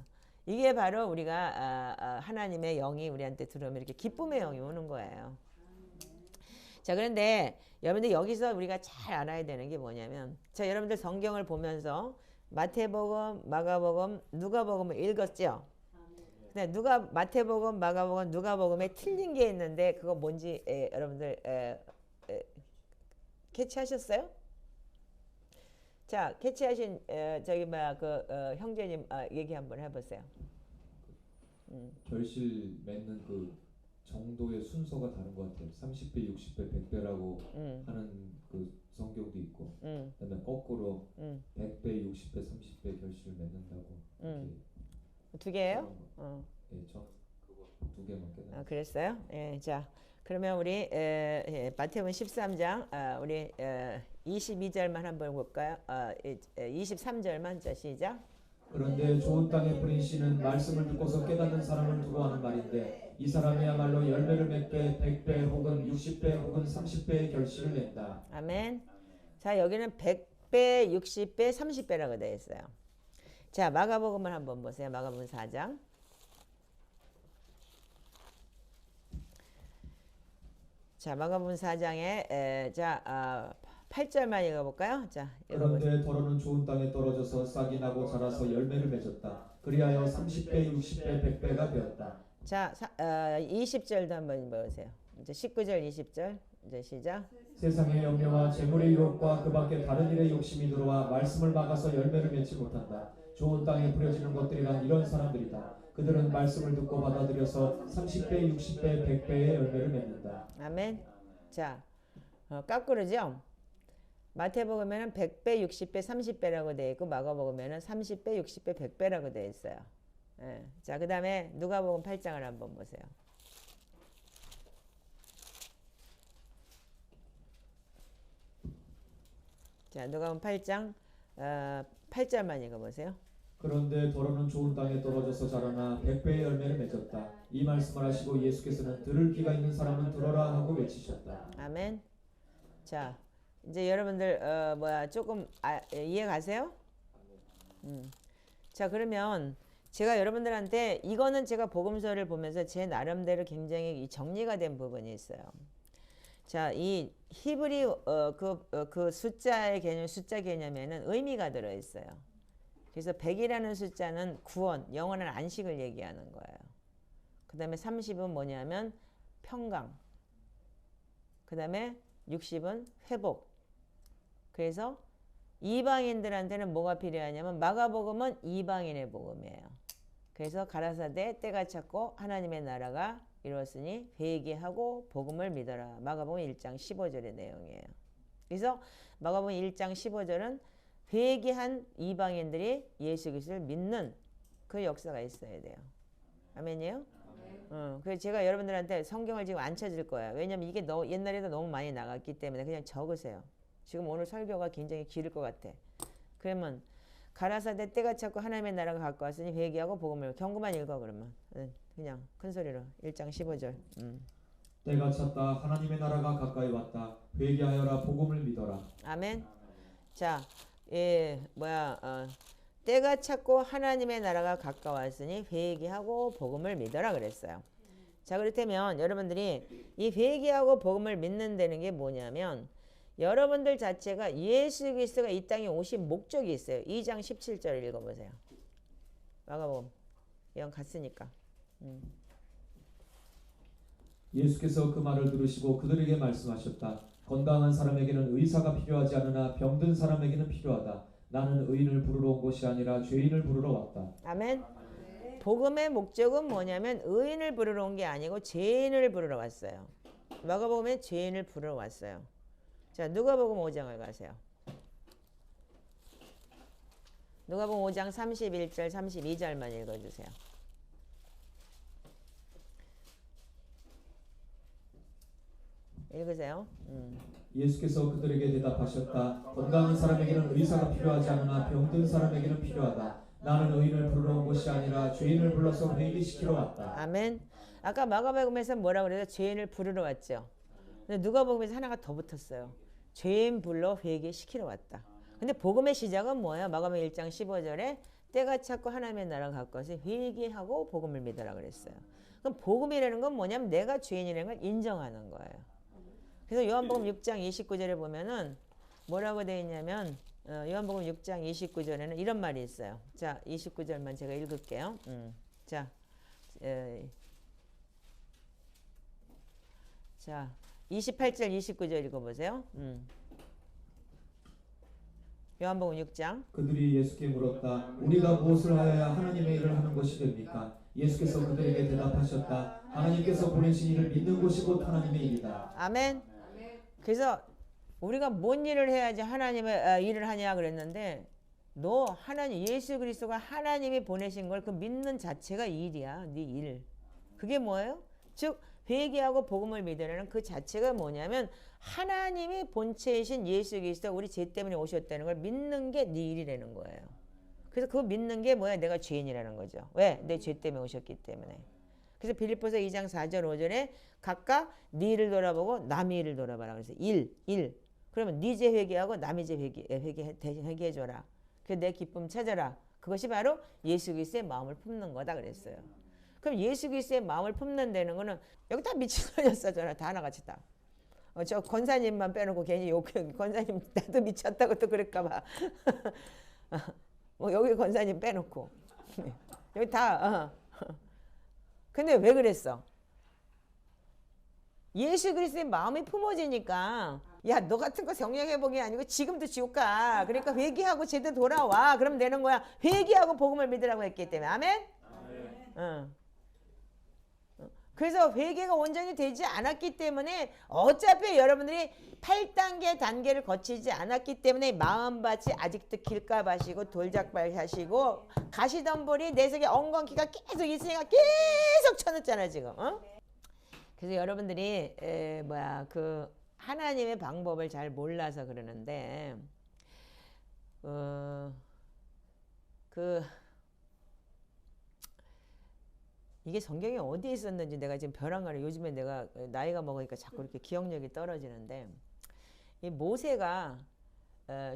이게 바로 우리가 하나님의 영이 우리한테 들어오면 이렇게 기쁨의 영이 오는 거예요. 자, 그런데 여러분들 여기서 우리가 잘 알아야 되는 게 뭐냐면, 자, 여러분들 성경을 보면서 마태복음, 마가복음, 누가복음을 읽었죠? 근데 마태복음, 마가복음, 누가복음에 틀린 게 있는데 그거 뭔지 여러분들 캐치하셨어요? 자, 캐치하신 형제님 얘기 한번 해보세요. 결실 맺는 그 정도의 순서가 다른 것 같아요. 30배, 60배, 100배라고 하는 그 성경도 있고, 그다음에 거꾸로 100배, 60배, 30배 결실을 맺는다고. 두 개예요? 예, 저 그거 두 개만 깨달았어요. 그랬어요? 예, 자, 그러면 우리 마태복음 13장 우리 22절만 한번 볼까요? 23절만 자 시작. 그런데 좋은 땅에 뿌린 씨는 말씀을 듣고서 깨닫는 사람을 두고 하는 말인데 이 사람이야말로 열매를 맺되 100배 혹은 60배 혹은 30배의 결실을 낸다. 아멘. 자, 여기는 100배, 60배, 30배라고 되어 있어요. 자, 마가복음을 한번 보세요. 마가복음 4장. 자, 마가복음 4장에 8절만 읽어볼까요? 자, 그런데 더러는 좋은 땅에 떨어져서 싹이 나고 자라서 열매를 맺었다. 그리하여 30배, 60배, 100배가 되었다. 자, 20절도 한번 보세요. 이제 19절, 20절 이제 시작. 세상의 염려와 재물의 유혹과 그 밖에 다른 일의 욕심이 들어와 말씀을 막아서 열매를 맺지 못한다. 좋은 땅에 뿌려지는 것들이란 이런 사람들이다. 그들은 말씀을 듣고 받아들여서 30배, 60배, 100배의 열매를 맺는다. 아멘. 자, 거꾸로죠. 마태복음에는 100배, 60배, 30배라고 되어 있고 마가복음에는 30배, 60배, 100배라고 되어 있어요. 예. 자, 그 다음에 누가복음 8장을 한번 보세요. 자, 누가복음 8장 8절만 읽어보세요. 그런데 더러는 좋은 땅에 떨어져서 자라나 100배의 열매를 맺었다. 이 말씀을 하시고 예수께서는 들을 귀가 있는 사람은 들어라 하고 외치셨다. 아멘. 자, 이제 여러분들 조금 이해 가세요? 자, 그러면 제가 여러분들한테 이거는 제가 복음서를 보면서 제 나름대로 굉장히 정리가 된 부분이 있어요. 자, 이 히브리 그 숫자의 개념, 숫자 개념에는 의미가 들어 있어요. 그래서 100이라는 숫자는 구원, 영원한 안식을 얘기하는 거예요. 그 다음에 30은 뭐냐면 평강. 그 다음에 60은 회복. 그래서 이방인들한테는 뭐가 필요하냐면 마가복음은 이방인의 복음이에요. 그래서 가라사대 때가 찼고 하나님의 나라가 이루었으니 회개하고 복음을 믿어라. 마가복음 1장 15절의 내용이에요. 그래서 마가복음 1장 15절은 회개한 이방인들이 예수 그리스도를 믿는 그 역사가 있어야 돼요. 아멘이에요? 그래서 제가 여러분들한테 성경을 지금 안 찾을 거예요. 왜냐면 이게 옛날에도 너무 많이 나갔기 때문에 그냥 적으세요. 지금 오늘 설교가 굉장히 길을 것 같아. 그러면 가라사대 때가 찼고 하나님의 나라가 가까웠으니 회개하고 복음을 경고만 읽어 그러면 그냥 큰 소리로 1장 15절. 때가 찼다. 하나님의 나라가 가까이 왔다. 회개하여라. 복음을 믿어라. 아멘. 자, 때가 찼고 하나님의 나라가 가까웠으니 회개하고 복음을 믿어라 그랬어요. 자, 그렇다면 여러분들이 이 회개하고 복음을 믿는다는 게 뭐냐면 여러분들 자체가 예수 그리스도가 이 땅에 오신 목적이 있어요. 2장 17절 읽어보세요. 마가복음. 이건 갔으니까. 예수께서 그 말을 들으시고 그들에게 말씀하셨다. 건강한 사람에게는 의사가 필요하지 않으나 병든 사람에게는 필요하다. 나는 의인을 부르러 온 것이 아니라 죄인을 부르러 왔다. 아멘. 복음의 목적은 뭐냐면 의인을 부르러 온 게 아니고 죄인을 부르러 왔어요. 마가복음에 죄인을 부르러 왔어요. 자, 누가복음 5장을 가세요. 누가복음 5장 31절 32절만 읽어주세요. 읽으세요. 예수께서 그들에게 대답하셨다. 건강한 사람에게는 의사가 필요하지 않으나 병든 사람에게는 필요하다. 나는 의인을 부르러 온 것이 아니라 죄인을 불러서 회개시키러 왔다. 아멘. 아까 마가복음에서 뭐라고 그래요? 죄인을 부르러 왔죠. 근데 누가복음에서 하나가 더 붙었어요. 죄인 불러 회개시키러 왔다. 근데 복음의 시작은 뭐예요? 마가복음 1장 15절에 때가 찼고 하나님의 나라가 가까워서 회개하고 복음을 믿어라 그랬어요. 그럼 복음이라는 건 뭐냐면 내가 죄인이라는 걸 인정하는 거예요. 그래서 요한복음 6장 29절에 보면은 뭐라고 되어 있냐면 요한복음 6장 29절에는 이런 말이 있어요. 자, 29절만 제가 읽을게요. 자, 28절 29절 읽어보세요. 요한복음 6장. 그들이 예수께 물었다. 우리가 무엇을 하여야 하나님의 일을 하는 것이 됩니까? 예수께서 그들에게 대답하셨다. 하나님께서 보내신 이를 믿는 것이 곧 하나님의 일이다. 아멘. 그래서 우리가 뭔 일을 해야지 하나님의 일을 하냐 그랬는데 너 하나님 예수 그리스도가 하나님이 보내신 걸 그 믿는 자체가 일이야. 네 일. 그게 뭐예요? 즉 회개하고 복음을 믿으라는 그 자체가 뭐냐면 하나님이 본체이신 예수 그리스도가 우리 죄 때문에 오셨다는 걸 믿는 게 네 일이라는 거예요. 그래서 그거 믿는 게 뭐야? 내가 죄인이라는 거죠. 왜? 내 죄 때문에 오셨기 때문에. 그래서 빌립보서 2장 4절 5절에 각각 네 일을 돌아보고 남의 일을 돌아봐라. 그래서 일. 그러면 네 죄 회개하고 남의 죄 회개해줘라. 그래서 내 기쁨 찾아라. 그것이 바로 예수 그리스도의 마음을 품는 거다 그랬어요. 그럼 예수 그리스도의 마음을 품는다는 거는 여기 다 미친놈이었잖아. 다 하나같이 다. 저 권사님만 빼놓고 괜히 권사님 나도 미쳤다고 또 그럴까 봐. 뭐 여기 권사님 빼놓고 여기 다 근데 왜 그랬어? 예수 그리스도의 마음이 품어지니까 야, 너 같은 거 성령 회복이 아니고 지금도 지옥 가. 그러니까 회개하고 제대로 돌아와. 그럼 되는 거야. 회개하고 복음을 믿으라고 했기 때문에. 아멘? 그래서 회개가 온전히 되지 않았기 때문에 어차피 여러분들이 8단계 단계를 거치지 않았기 때문에 마음밭이 아직도 길가밭이고 돌작밭하시고 가시덤불이 내 속에 엉겅퀴가 계속 있으니까 계속 쳐넣잖아 지금. 그래서 여러분들이 그 하나님의 방법을 잘 몰라서 그러는데 그 이게 성경에 어디에 있었는지 내가 지금 벼랑간에 요즘에 내가 나이가 먹으니까 자꾸 이렇게 기억력이 떨어지는데 이 모세가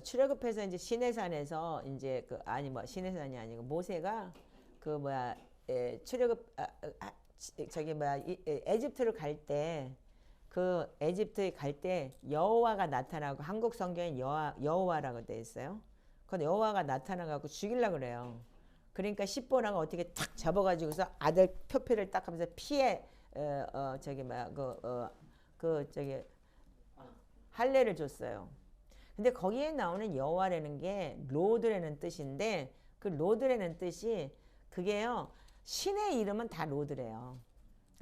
출애굽해서 이제 시내산에서 이제 시내산이 아니고 모세가 그 뭐야 출애굽 저기 뭐야 에집트를 갈 때 그 에집트에 갈 때 여호와가 나타나고 한국 성경에 여호와라고 돼 있어요. 그 여호와가 나타나갖고 죽이려고 그래요. 그러니까 십보라가 어떻게 탁 잡아가지고서 아들 표피를 딱 하면서 피에 저기 뭐야 저기 할례를 줬어요. 근데 거기에 나오는 여호와라는 게 로드라는 뜻인데 그 로드라는 뜻이 그게요 신의 이름은 다 로드래요.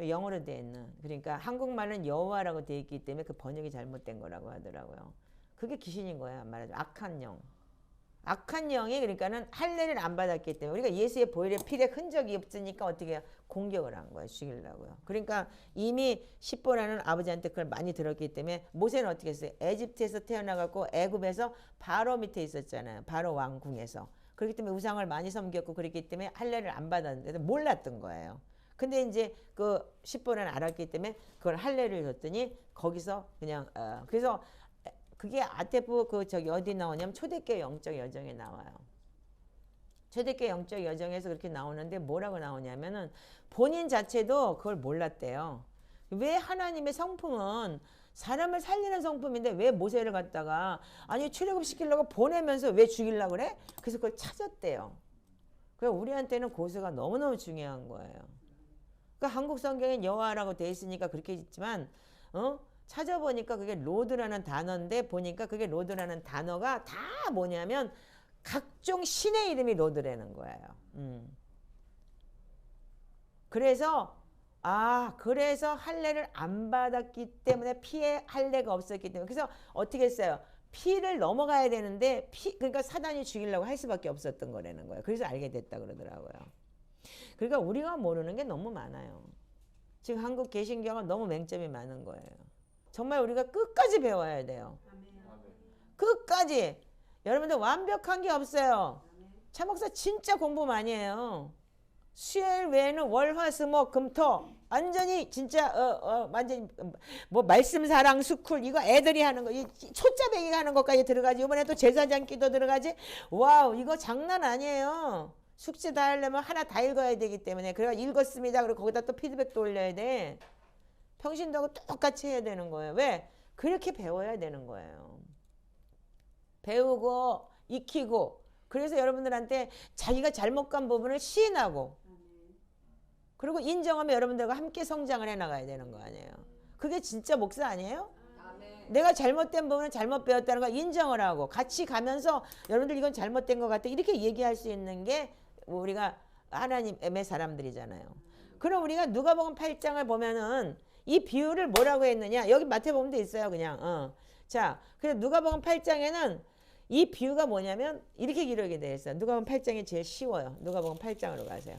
영어로 돼 있는. 그러니까 한국말은 여호와라고 돼 있기 때문에 그 번역이 잘못된 거라고 하더라고요. 그게 귀신인 거예요. 말하자면 악한 영. 악한 영이 그러니까는 할례를 안 받았기 때문에 우리가 예수의 보혈의 피의 흔적이 없으니까 어떻게 해요? 공격을 한 거예요. 죽이려고요. 그러니까 이미 십보라는 아버지한테 그걸 많이 들었기 때문에 모세는 어떻게 했어요? 에집트에서 태어나갖고 애굽에서 바로 밑에 있었잖아요. 바로 왕궁에서. 그렇기 때문에 우상을 많이 섬겼고 그랬기 때문에 할례를 안 받았는데 몰랐던 거예요. 근데 이제 그 십보라는 알았기 때문에 그걸 할례를 줬더니 거기서 그냥 그래서 그게 아테프 저기 어디 나오냐면 초대교회 영적 여정에 나와요. 초대교회 영적 여정에서 그렇게 나오는데 뭐라고 나오냐면은 본인 자체도 그걸 몰랐대요. 왜 하나님의 성품은 사람을 살리는 성품인데 왜 모세를 갖다가 아니 출애굽시키려고 보내면서 왜 죽이려고 그래? 그래서 그걸 찾았대요. 그래서 우리한테는 고수가 너무너무 중요한 거예요. 그러니까 한국 성경엔 여호와라고 돼 있으니까 그렇게 있지만 찾아보니까 그게 로드라는 단어인데 보니까 그게 로드라는 단어가 다 뭐냐면 각종 신의 이름이 로드라는 거예요. 그래서 그래서 할례를 안 받았기 때문에 피에 할례가 없었기 때문에 그래서 어떻게 했어요? 피를 넘어가야 되는데 그러니까 사단이 죽이려고 할 수밖에 없었던 거라는 거예요. 그래서 알게 됐다 그러더라고요. 그러니까 우리가 모르는 게 너무 많아요. 지금 한국 개신교가 너무 맹점이 많은 거예요. 정말 우리가 끝까지 배워야 돼요. 끝까지. 여러분들 완벽한 게 없어요. 차 목사 진짜 공부 많이 해요. 수요일 외에는 월, 화, 수, 목, 금, 토 완전히 진짜 완전히 뭐 말씀 사랑 스쿨 이거 애들이 하는 거 초짜 배기가 하는 것까지 들어가지. 이번에 또 제사장 기도 들어가지. 와우 이거 장난 아니에요. 숙제 다 하려면 하나 다 읽어야 되기 때문에 그래가 읽었습니다. 그리고 거기다 또 피드백도 올려야 돼. 평신도 하고 똑같이 해야 되는 거예요. 왜? 그렇게 배워야 되는 거예요. 배우고 익히고 그래서 여러분들한테 자기가 잘못 간 부분을 시인하고 그리고 인정하면 여러분들과 함께 성장을 해나가야 되는 거 아니에요. 그게 진짜 목사 아니에요? 내가 잘못된 부분은 잘못 배웠다는 거 인정을 하고 같이 가면서 여러분들 이건 잘못된 것 같아 이렇게 얘기할 수 있는 게 우리가 하나님의 사람들이잖아요. 그럼 우리가 누가복음 8장을 보면은 이 비유를 뭐라고 했느냐 여기 마태복음도 있어요. 그냥 자 그래서 누가복음 8장에는 이 비유가 뭐냐면 이렇게 기록이 되어 있어요. 누가복음 8장이 제일 쉬워요. 누가복음 8장으로 가세요.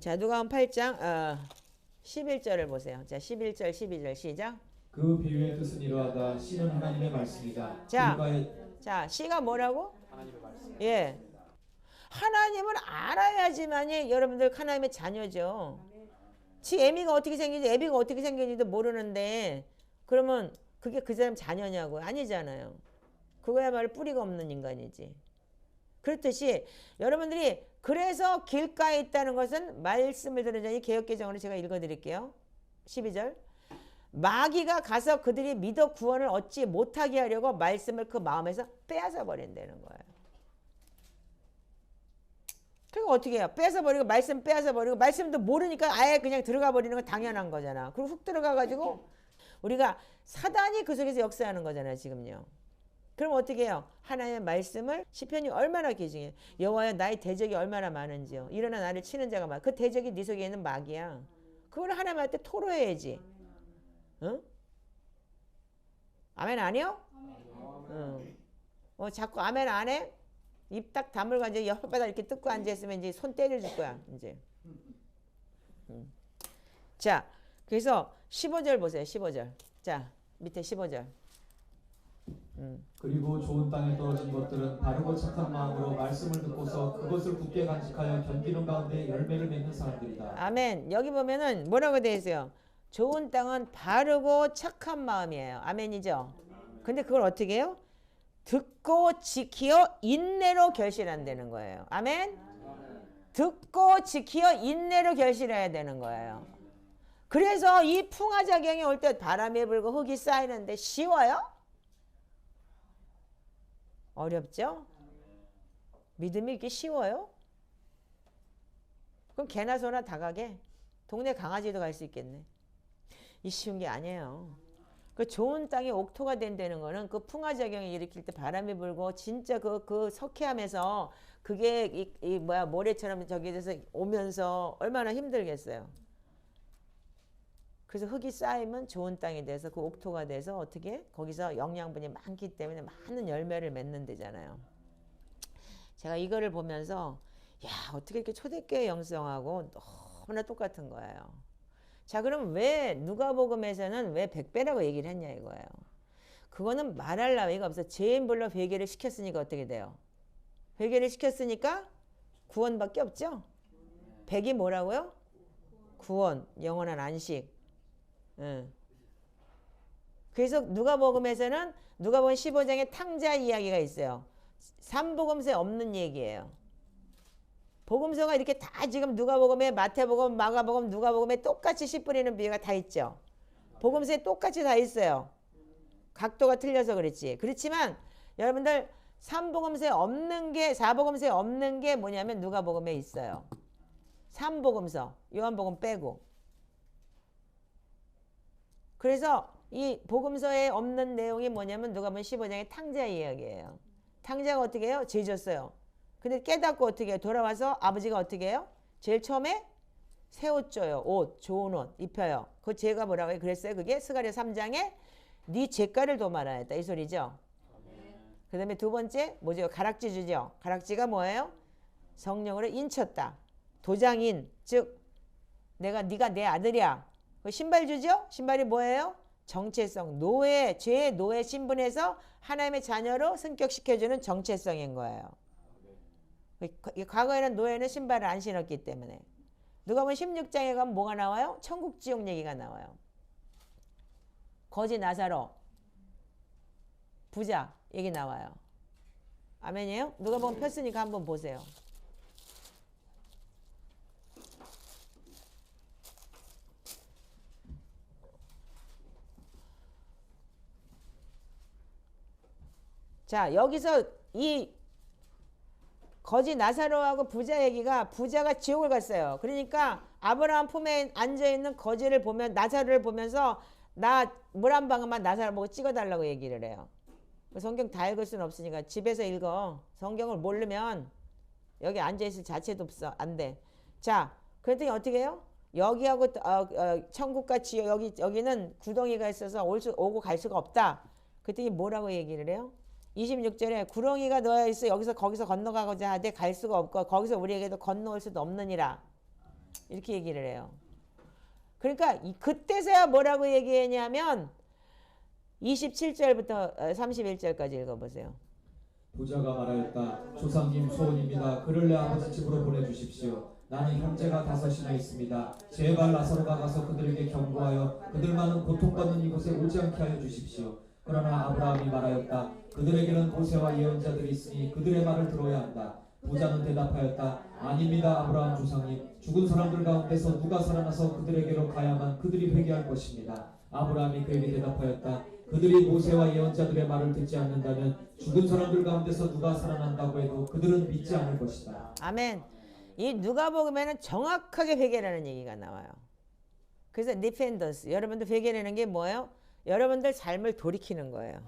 자 누가복음 8장 11절을 보세요. 자 11절 12절 시작. 그 비유의 뜻은 이러하다. 씨는 하나님의 말씀이다. 자 씨가 뭐라고? 하나님의 말씀. 예. 하나님을 알아야지만이 여러분들 하나님의 자녀죠. 지 애미가 어떻게 생긴지 애비가 어떻게 생긴지도 모르는데 그러면 그게 그 사람 자녀냐고? 아니잖아요. 그거야말로 뿌리가 없는 인간이지. 그렇듯이 여러분들이 그래서 길가에 있다는 것은 말씀을 들은 자니 개역개정으로 제가 읽어드릴게요. 12절 마귀가 가서 그들이 믿어 구원을 얻지 못하게 하려고 말씀을 그 마음에서 빼앗아 버린다는 거예요. 그러니까 어떻게 해요? 뺏어버리고 말씀 빼앗아버리고 말씀도 모르니까 아예 그냥 들어가 버리는 건 당연한 거잖아. 그리고 훅 들어가가지고 우리가 사단이 그 속에서 역사하는 거잖아요. 지금요. 그럼 어떻게 해요? 하나님의 말씀을 시편이 얼마나 기중해요. 여호와여 나의 대적이 얼마나 많은지요. 일어나 나를 치는 자가 많아. 그 대적이 네 속에 있는 마귀야. 그걸 하나님한테 토로해야지. 응? 아멘 아니요? 응. 자꾸 아멘 안 해? 입 딱 다물고 이제 혓바닥 이렇게 뜯고 앉아있으면 이제 손 때려줄 거야. 이제. 자, 그래서 15절 보세요. 15절. 자, 밑에 15절. 그리고 좋은 땅에 떨어진 것들은 바르고 착한 마음으로 말씀을 듣고서 그것을 굳게 간직하여 견디는 가운데 열매를 맺는 사람들이다. 아멘. 여기 보면은 뭐라고 되어 있어요? 좋은 땅은 바르고 착한 마음이에요. 아멘이죠? 근데 그걸 어떻게 해요? 듣고 지키어 인내로 결실한다는 거예요. 아멘? 듣고 지키어 인내로 결실해야 되는 거예요. 그래서 이 풍화작용이 올 때 바람이 불고 흙이 쌓이는데 쉬워요? 어렵죠? 믿음이 이렇게 쉬워요? 그럼 개나 소나 다 가게? 동네 강아지도 갈 수 있겠네. 이 쉬운 게 아니에요. 그 좋은 땅이 옥토가 된다는 거는 그 풍화작용이 일으킬 때 바람이 불고 진짜 그 석회하면서 그게 모래처럼 저기에서 오면서 얼마나 힘들겠어요. 그래서 흙이 쌓이면 좋은 땅이 돼서 그 옥토가 돼서 어떻게 거기서 영양분이 많기 때문에 많은 열매를 맺는 데잖아요. 제가 이거를 보면서 야 어떻게 이렇게 초대교회 영성하고 너무나 똑같은 거예요. 자 그럼 왜 누가복음에서는 왜 100배라고 얘기를 했냐 이거예요. 그거는 말할 나위가 없어. 죄인 불러 회개를 시켰으니까 어떻게 돼요? 회개를 시켰으니까 구원밖에 없죠. 100이 뭐라고요? 구원, 영원한 안식. 그래서 누가복음에서는 누가복음 15장에 탕자 이야기가 있어요. 삼복음서에 없는 얘기예요. 복음서가 이렇게 다 지금 누가복음에 마태복음, 마가복음, 누가복음에 똑같이 씨 뿌리는 비유가 다 있죠. 복음서에 똑같이 다 있어요. 각도가 틀려서 그렇지. 그렇지만 여러분들 삼복음서에 없는 게 사복음서에 없는 게 뭐냐면 누가복음에 있어요. 삼복음서, 요한복음 빼고. 그래서 이 복음서에 없는 내용이 뭐냐면 누가복음 15장의 탕자 이야기예요. 탕자가 어떻게 해요? 죄 졌어요. 근데 깨닫고 어떻게 해요? 돌아와서 아버지가 어떻게 해요? 제일 처음에 새 옷 줘요. 옷, 좋은 옷 입혀요. 그 죄가 뭐라고 해요? 그랬어요. 그게 스가랴 3장에 네 죄가를 도말하라 했다. 이 소리죠. 그 다음에 두 번째 뭐죠? 가락지 주죠. 가락지가 뭐예요? 성령으로 인쳤다. 도장인 즉 네가 내 아들이야. 신발 주죠? 신발이 뭐예요? 정체성, 노예, 죄의 노예 신분에서 하나님의 자녀로 승격시켜주는 정체성인 거예요. 과거에는 노예는 신발을 안 신었기 때문에. 누가복음 16장에 가면 뭐가 나와요? 천국 지옥 얘기가 나와요. 거지 나사로, 부자 얘기 나와요. 아멘이에요? 누가복음 폈으니까 한번 보세요. 자 여기서 이 거지 나사로하고 부자 얘기가 부자가 지옥을 갔어요. 그러니까 아브라함 품에 앉아있는 거지를 보면 나사로를 보면서 나 물 한 방울만 나사로 보고 찍어달라고 얘기를 해요. 성경 다 읽을 수는 없으니까 집에서 읽어. 성경을 모르면 여기 앉아있을 자체도 없어. 안 돼. 자 그랬더니 어떻게 해요? 여기하고 천국과 지옥 여기는 구덩이가 있어서 오고 갈 수가 없다. 그랬더니 뭐라고 얘기를 해요? 26절에 구렁이가 놓여 있어 여기서 거기서 건너가고자 하되 갈 수가 없고 거기서 우리에게도 건너올 수도 없느니라 이렇게 얘기를 해요. 그러니까 그때서야 뭐라고 얘기했냐면 27절부터 31절까지 읽어보세요. 부자가 말하였다. 조상님 소원입니다. 그를 내 아버지 집으로 보내주십시오. 나는 형제가 5이나 있습니다. 제발 나사로가 가서 그들에게 경고하여 그들만은 고통받는 이곳에 오지 않게 하여 주십시오. 그러나 아브라함이 말하였다. 그들에게는 모세와 예언자들이 있으니 그들의 말을 들어야 한다. 부자는 대답하였다. 아닙니다 아브라함 조상님. 죽은 사람들 가운데서 누가 살아나서 그들에게로 가야만 그들이 회개할 것입니다. 아브라함이 그에게 대답하였다. 그들이 모세와 예언자들의 말을 듣지 않는다면 죽은 사람들 가운데서 누가 살아난다고 해도 그들은 믿지 않을 것이다. 아멘. 이 누가복음에는 정확하게 회개라는 얘기가 나와요. 그래서 리펜던스 여러분들 회개라는 게 뭐예요? 여러분들 삶을 돌이키는 거예요.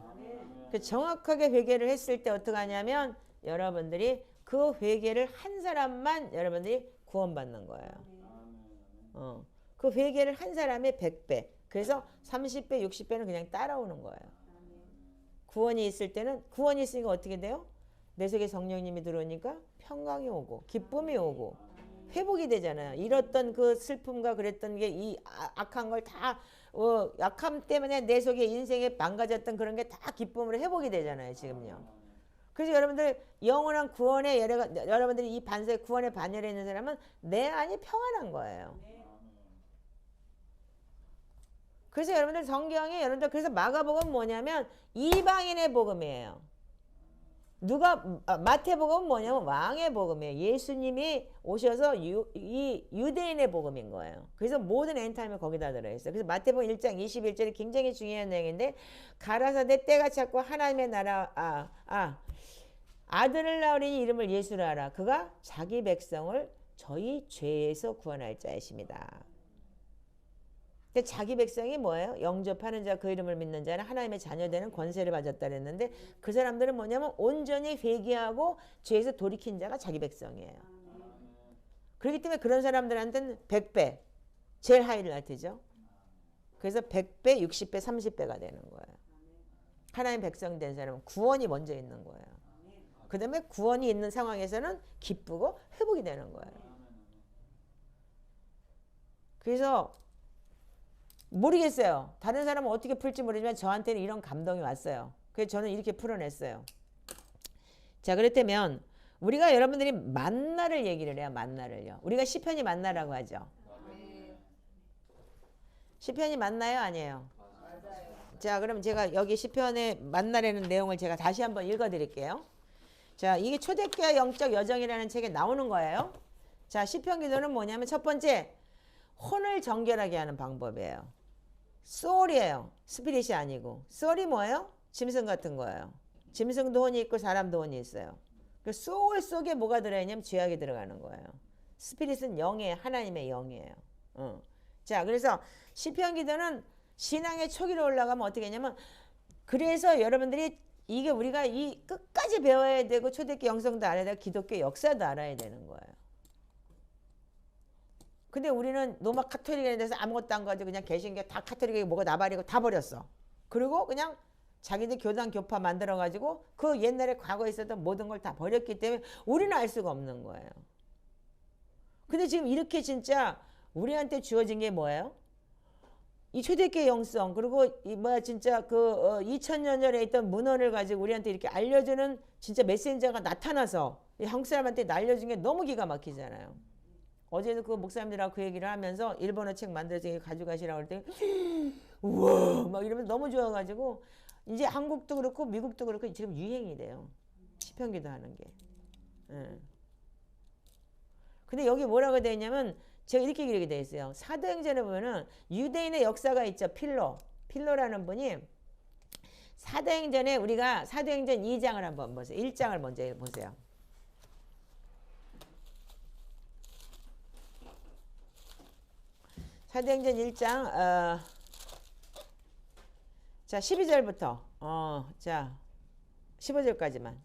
정확하게 회개를 했을 때 어떻게 하냐면 여러분들이 그 회개를 한 사람만 여러분들이 구원받는 거예요. 그 회개를 한 사람의 100배. 그래서 30배, 60배는 그냥 따라오는 거예요. 구원이 있을 때는 구원이 있으니까 어떻게 돼요? 내 속에 성령님이 들어오니까 평강이 오고 기쁨이 오고 회복이 되잖아요. 잃었던 그 슬픔과 그랬던 게 이 악한 걸 다 약함 때문에 내 속에 인생에 망가졌던 그런 게 다 기쁨으로 회복이 되잖아요. 지금요. 그래서 여러분들 영원한 구원에 여러분들이 이 반석의 구원에 반열에 있는 사람은 내 안이 평안한 거예요. 그래서 여러분들 성경에 여러분들 그래서 마가복음은 뭐냐면 이방인의 복음이에요. 마태복음은 뭐냐면 왕의 복음이에요. 예수님이 오셔서 이 유대인의 복음인 거예요. 그래서 모든 엔타임이 거기다 들어있어요. 그래서 마태복음 1장 21절이 굉장히 중요한 내용인데 가라사대 때가 찼고 하나님의 나라 아들을 낳으리니 이름을 예수라 하라. 그가 자기 백성을 저희 죄에서 구원할 자이십니다. 근데 자기 백성이 뭐예요? 영접하는 자 그 이름을 믿는 자는 하나님의 자녀되는 권세를 가졌다 그랬는데 그 사람들은 뭐냐면 온전히 회개하고 죄에서 돌이킨 자가 자기 백성이에요. 그렇기 때문에 그런 사람들한테는 100배 제일 하이라이트죠. 그래서 100배, 60배, 30배가 되는 거예요. 하나님 백성 된 사람은 구원이 먼저 있는 거예요. 그 다음에 구원이 있는 상황에서는 기쁘고 회복이 되는 거예요. 그래서 모르겠어요. 다른 사람은 어떻게 풀지 모르지만 저한테는 이런 감동이 왔어요. 그래서 저는 이렇게 풀어냈어요. 자, 그렇다면 우리가 여러분들이 만나를 얘기를 해요. 만나를요. 우리가 시편이 만나라고 하죠. 시편이 만나요? 아니에요? 자, 그럼 제가 여기 시편의 만나라는 내용을 제가 다시 한번 읽어드릴게요. 자, 이게 초대교회 영적 여정이라는 책에 나오는 거예요. 자, 시편 기도는 뭐냐면 첫 번째 혼을 정결하게 하는 방법이에요. 소울이에요. 스피릿이 아니고. 소울이 뭐예요? 짐승 같은 거예요. 짐승도 혼이 있고 사람도 혼이 있어요. 그 소울 속에 뭐가 들어있냐면 죄악이 들어가는 거예요. 스피릿은 영이에요. 하나님의 영이에요. 자, 그래서 시편 기도는 신앙의 초기로 올라가면 어떻게 했냐면 그래서 여러분들이 이게 우리가 이 끝까지 배워야 되고 초대교회 영성도 알아야 되고 기독교 역사도 알아야 되는 거예요. 근데 우리는 로마 카톨릭에 대해서 아무것도 안 가지고 그냥 개신교 다 카톨릭에 뭐가 나발이고 다 버렸어. 그리고 그냥 자기들 교단 교파 만들어가지고 그 옛날에 과거에 있었던 모든 걸 다 버렸기 때문에 우리는 알 수가 없는 거예요. 근데 지금 이렇게 진짜 우리한테 주어진 게 뭐예요? 이 초대교회 영성 그리고 이 진짜 그 2000년 전에 있던 문헌을 가지고 우리한테 이렇게 알려주는 진짜 메신저가 나타나서 한국 사람한테 알려준 게 너무 기가 막히잖아요. 어제도 그 목사님들하고 그 얘기를 하면서 일본어 책 만들어서 가져가시라고 할 때 우와 막 이러면서 너무 좋아가지고 이제 한국도 그렇고 미국도 그렇고 지금 유행이 돼요. 시편 기도하는 게. 근데 여기 뭐라고 되어 있냐면 제가 이렇게 기록이 되어 있어요. 사도행전에 보면은 유대인의 역사가 있죠. 필로라는 분이 사도행전에 우리가 사도행전 2장을 한번 보세요. 1장을 먼저 보세요. 사도행전 1장 자 12절부터 자 15절까지만.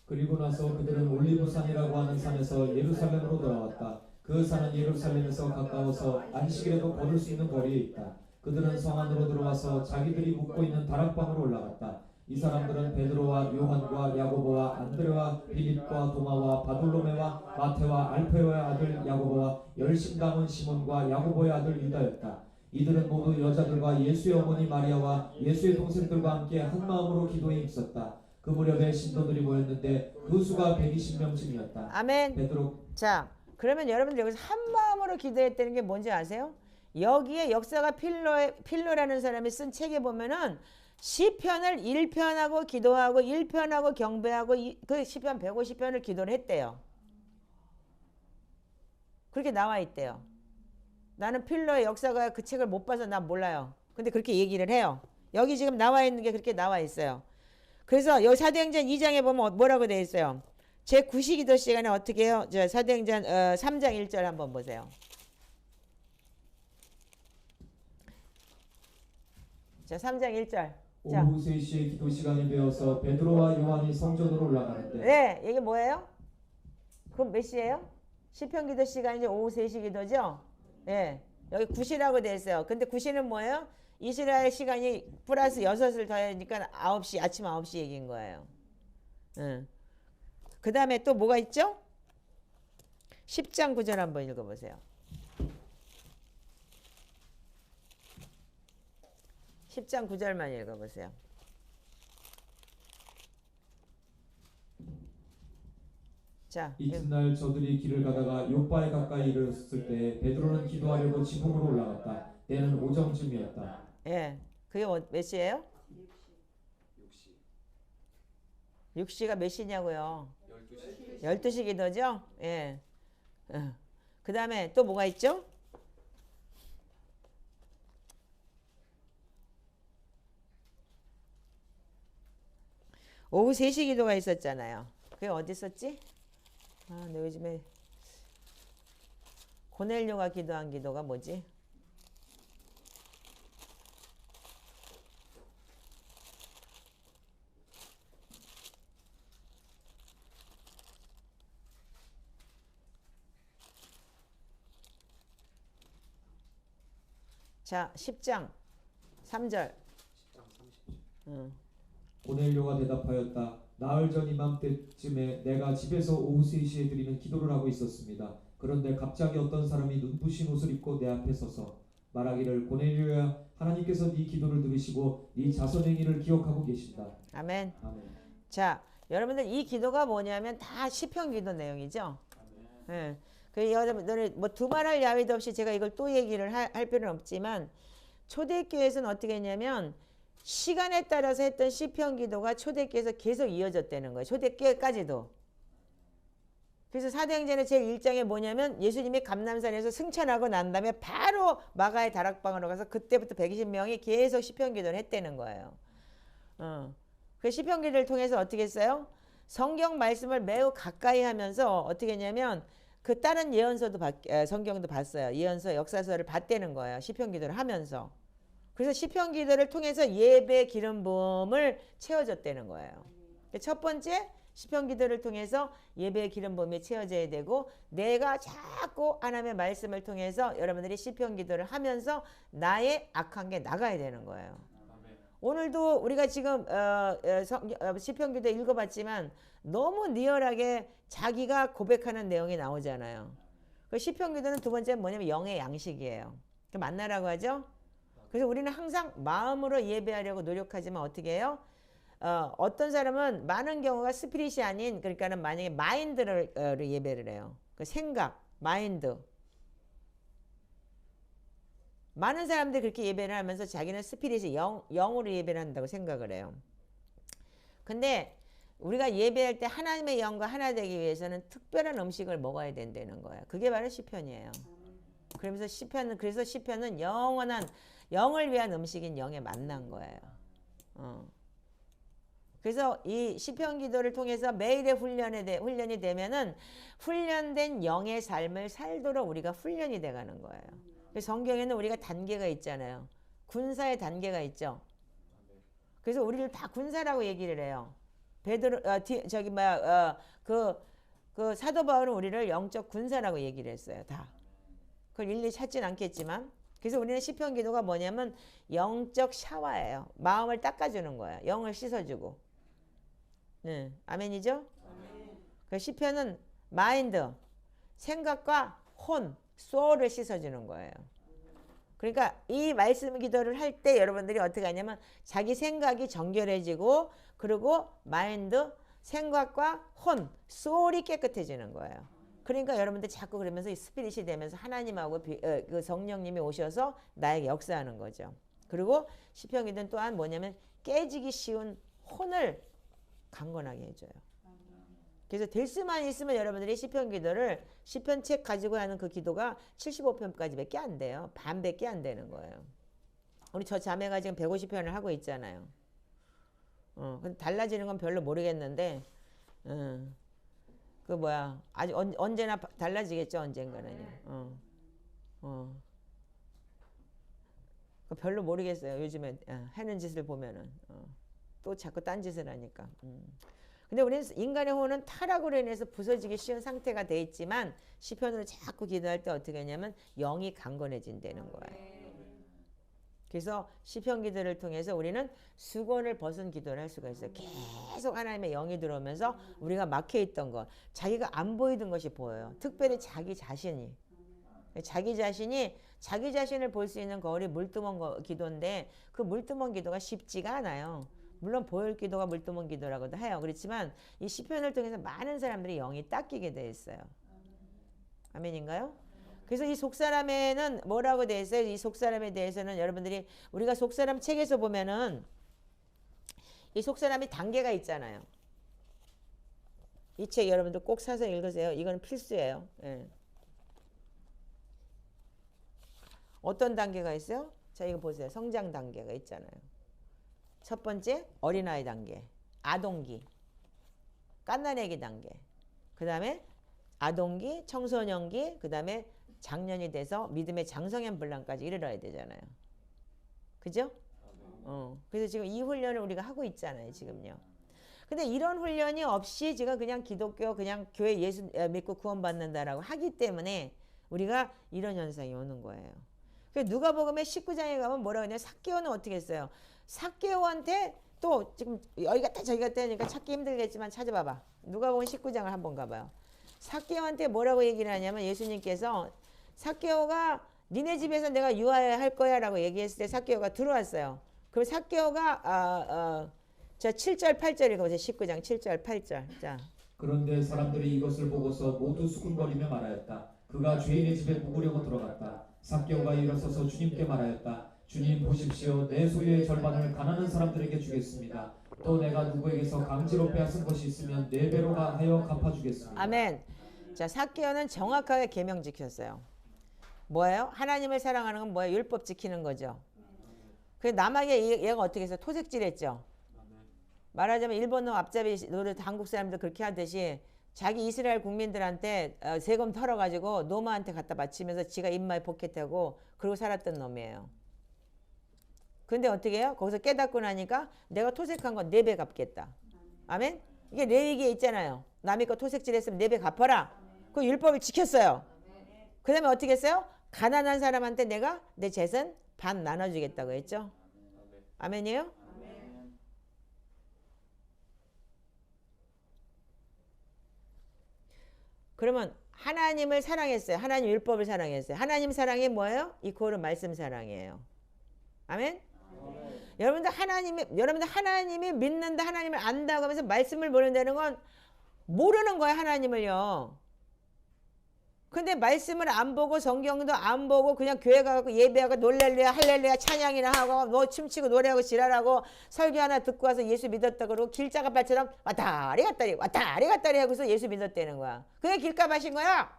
그리고 나서 그들은 올리브산이라고 하는 산에서 예루살렘으로 돌아왔다. 그 산은 예루살렘에서 가까워서 안식일에도 걸을 수 있는 거리에 있다. 그들은 성 안으로 들어와서 자기들이 묵고 있는 다락방으로 올라갔다. 이 사람들은 베드로와 요한과 야고보와 안드레와 빌립과 도마와 바돌로메와 마테와 알페오의 아들 야고보와 열심 담은 시몬과 야고보의 아들 유다였다. 이들은 모두 여자들과 예수의 어머니 마리아와 예수의 동생들과 함께 한 마음으로 기도에 힘썼다. 그 무렵에 신도들이 모였는데 그 수가 120명쯤이었다. 아멘. 베드로. 자, 그러면 여러분들 여기서 한 마음으로 기도했다는 게 뭔지 아세요? 여기에 역사가 필로라는 사람이 쓴 책에 보면은 시편을 1편하고 기도하고 1편하고 경배하고 그 시편 150편을 기도를 했대요. 그렇게 나와 있대요. 나는 필로의 역사가 그 책을 못 봐서 난 몰라요. 근데 그렇게 얘기를 해요. 여기 지금 나와 있는 게 그렇게 나와 있어요. 그래서 여기 사도행전 2장에 보면 뭐라고 되어 있어요? 제 9시기도 시간에 어떻게 해요? 저 사도행전 3장 1절 한번 보세요. 자, 3장 1절. 오후 3시에 기도 시간이 되어서 베드로와 요한이 성전으로 올라가는데. 네, 이게 뭐예요? 그럼 몇 시예요? 시편 기도 시간이 이제 오후 3시 기도죠? 네, 여기 9시라고 되어 있어요. 근데 9시는 뭐예요? 이스라엘 시간이 플러스 6을 더하니까 9시, 아침 9시 얘기인 거예요. 그 다음에 또 뭐가 있죠? 10장 9절 한번 읽어보세요. 10장 9절만 읽어보세요. 자, 이튿날 저들이 길을 가다가 요바에 가까이 이르렀을 때 베드로는 기도하려고 지붕으로 올라갔다. 때는 오정쯤이었다. 예, 그게 몇 시예요? 6시가 몇 시냐고요? 12시 기도죠? 예. 그 다음에 또 뭐가 있죠? 오후 3시 기도가 있었잖아요. 그게 어디 있었지? 아, 내 요즘에 고넬료가 기도한 기도가 뭐지? 자, 10장 3절. 고넬료가 대답하였다. 나흘 전 이맘때쯤에 내가 집에서 오후 3시에 드리는 기도를 하고 있었습니다. 그런데 갑자기 어떤 사람이 눈부신 옷을 입고 내 앞에 서서 말하기를 고넬료야, 하나님께서 네 기도를 들으시고 네 자선 행위를 기억하고 계신다. 아멘. 아멘. 자, 여러분들 이 기도가 뭐냐면 다 시편 기도 내용이죠. 예. 그 여러분들 뭐 두말할 야외도 없이 제가 이걸 또 얘기를 할 필요는 없지만 초대교회에서는 어떻게 했냐면 시간에 따라서 했던 시편 기도가 초대교회에서 계속 이어졌다는 거예요. 초대교회까지도. 그래서 사도행전의 제1장에 뭐냐면 예수님이 감람산에서 승천하고 난 다음에 바로 마가의 다락방으로 가서 그때부터 120명이 계속 시편 기도를 했다는 거예요. 그 시편 기도를 통해서 어떻게 했어요? 성경 말씀을 매우 가까이 하면서 어떻게 했냐면 그 다른 예언서도 성경도 봤어요. 예언서, 역사서를 봤다는 거예요. 시편 기도를 하면서. 그래서 시편 기도를 통해서 예배 기름 부음을 채워줬다는 거예요. 첫 번째 시편 기도를 통해서 예배 기름 부음이 채워져야 되고 내가 자꾸 하나님의 말씀을 통해서 여러분들이 시편 기도를 하면서 나의 악한 게 나가야 되는 거예요. 오늘도 우리가 지금 시편 기도 읽어봤지만 너무 리얼하게 자기가 고백하는 내용이 나오잖아요. 그 시편 기도는 두 번째는 뭐냐면 영의 양식이에요. 그 만나라고 하죠. 그래서 우리는 항상 마음으로 예배하려고 노력하지만 어떻게 해요? 어떤 사람은 많은 경우가 스피릿이 아닌 그러니까는 만약에 마인드를 예배를 해요. 그 생각, 마인드. 많은 사람들이 그렇게 예배를 하면서 자기는 스피릿이 영으로 예배를 한다고 생각을 해요. 근데 우리가 예배할 때 하나님의 영과 하나 되기 위해서는 특별한 음식을 먹어야 된다는 거예요. 그게 바로 시편이에요. 그래서 시편은 영원한 영을 위한 음식인 영에 만난 거예요. 그래서 이 시편 기도를 통해서 매일의 훈련이 되면은 훈련된 영의 삶을 살도록 우리가 훈련이 돼가는 거예요. 성경에는 우리가 단계가 있잖아요. 군사의 단계가 있죠. 그래서 우리를 다 군사라고 얘기를 해요. 베드로 그 사도 바울은 우리를 영적 군사라고 얘기를 했어요. 다. 그걸 일일이 찾진 않겠지만 그래서 우리는 시편 기도가 뭐냐면 영적 샤워예요. 마음을 닦아주는 거예요. 영을 씻어주고. 네, 아멘이죠? 그 시편은 마인드, 생각과 혼, 소울을 씻어주는 거예요. 그러니까 이 말씀 기도를 할 때 여러분들이 어떻게 하냐면 자기 생각이 정결해지고 그리고 마인드, 생각과 혼, 소울이 깨끗해지는 거예요. 그러니까 여러분들 자꾸 그러면서 이 스피릿이 되면서 하나님하고 그 성령님이 오셔서 나에게 역사하는 거죠. 그리고 시편 기도는 또한 뭐냐면 깨지기 쉬운 혼을 강건하게 해줘요. 그래서 될 수만 있으면 여러분들이 시편 기도를 시편 책 가지고 하는 그 기도가 75편까지밖에 안 돼요. 반밖에 안 되는 거예요. 우리 저 자매가 지금 150편을 하고 있잖아요. 근데 달라지는 건 별로 모르겠는데 그 뭐야 아직 언제나 달라지겠죠. 언젠가는요. 별로 모르겠어요. 요즘에 하는 짓을 보면은 또 자꾸 딴 짓을 하니까. 근데 우리는 인간의 혼은 타락으로 인해서 부서지기 쉬운 상태가 돼 있지만 시편으로 자꾸 기도할 때 어떻게 하냐면 영이 강건해진다는 거예요. 그래서 시편 기도를 통해서 우리는 수건을 벗은 기도를 할 수가 있어요. 계속 하나님의 영이 들어오면서 우리가 막혀있던 것, 자기가 안 보이던 것이 보여요. 특별히 자기 자신이. 자기 자신을 볼 수 있는 거울이 물두멍 기도인데 그 물두멍 기도가 쉽지가 않아요. 물론 보혈 기도가 물두멍 기도라고도 해요. 그렇지만 이 시편을 통해서 많은 사람들이 영이 닦이게 돼 있어요. 아멘인가요? 그래서 이 속사람에는 뭐라고 돼 있어요? 이 속사람에 대해서는 여러분들이 우리가 속사람 책에서 보면은 이 속사람이 단계가 있잖아요. 이 책 여러분들 꼭 사서 읽으세요. 이건 필수예요. 예. 어떤 단계가 있어요? 자, 이거 보세요. 성장 단계가 있잖아요. 첫 번째 어린아이 단계, 아동기, 갓난아기 단계, 그 다음에 아동기, 청소년기, 그 다음에 장년이 돼서 믿음의 장성현 분란까지 이르러야 되잖아요. 그죠? 그래서 지금 이 훈련을 우리가 하고 있잖아요. 지금요. 근데 이런 훈련이 없이 지금 그냥 기독교 그냥 교회 예수 믿고 구원받는다라고 하기 때문에 우리가 이런 현상이 오는 거예요. 그래서 누가복음의 19장에 가면 뭐라고 하냐면 삭개오는 어떻게 했어요? 삭개오한테 또 지금 여기 갔다 저기 갔다 하니까 찾기 힘들겠지만 찾아봐봐. 누가복음 19장을 한번 가봐요. 삭개오한테 뭐라고 얘기를 하냐면 예수님께서 삭개오가 니네 집에서 내가 유하할 거야 라고 얘기했을 때 삭개오가 들어왔어요. 그럼 삭개오가 자 7절 8절 읽어보세요. 19장 7절 8절. 자. 그런데 사람들이 이것을 보고서 모두 수군거리며 말하였다. 그가 죄인의 집에 묵으려고 들어갔다. 삭개오가 일어서서 주님께 말하였다. 주님 보십시오. 내 소유의 절반을 가난한 사람들에게 주겠습니다. 또 내가 누구에게서 강제로 빼앗은 것이 있으면 4배로 하여 갚아주겠습니다. 아멘. 자, 삭개오는 정확하게 계명 지켰어요. 뭐예요? 하나님을 사랑하는 건 뭐예요? 율법 지키는 거죠. 그래서 남에게 얘가 어떻게 해서 토색질했죠. 말하자면 일본 놈 앞잡이 노릇 한국 사람들 그렇게 하듯이 자기 이스라엘 국민들한테 세금 털어가지고 노마한테 갖다 바치면서 지가 입마에 포켓하고 그러고 살았던 놈이에요. 근데 어떻게 해요? 거기서 깨닫고 나니까 내가 토색한 건 4배 갚겠다. 아멘? 이게 레위기에 있잖아요. 남의 거 토색질했으면 4배 갚아라. 그 율법을 지켰어요. 그 다음에 어떻게 했어요? 가난한 사람한테 내가 내 재산 반 나눠주겠다고 했죠. 아멘이에요? 그러면 하나님을 사랑했어요. 하나님 율법을 사랑했어요. 하나님 사랑이 뭐예요? 이코르 말씀 사랑이에요. 아멘? 여러분들 하나님이 믿는다, 하나님을 안다고 하면서 말씀을 모른다는 건 모르는 거예요. 하나님을요. 근데 말씀을 안 보고 성경도 안 보고 그냥 교회 가고 예배하고 놀랄래야 할렐루야 찬양이나 하고 뭐 춤추고 노래하고 지랄하고 설교 하나 듣고 와서 예수 믿었다 그러고 길가발처럼 왔다리 갔다리 하고서 예수 믿었다는 거야. 그게 길가밭인 거야.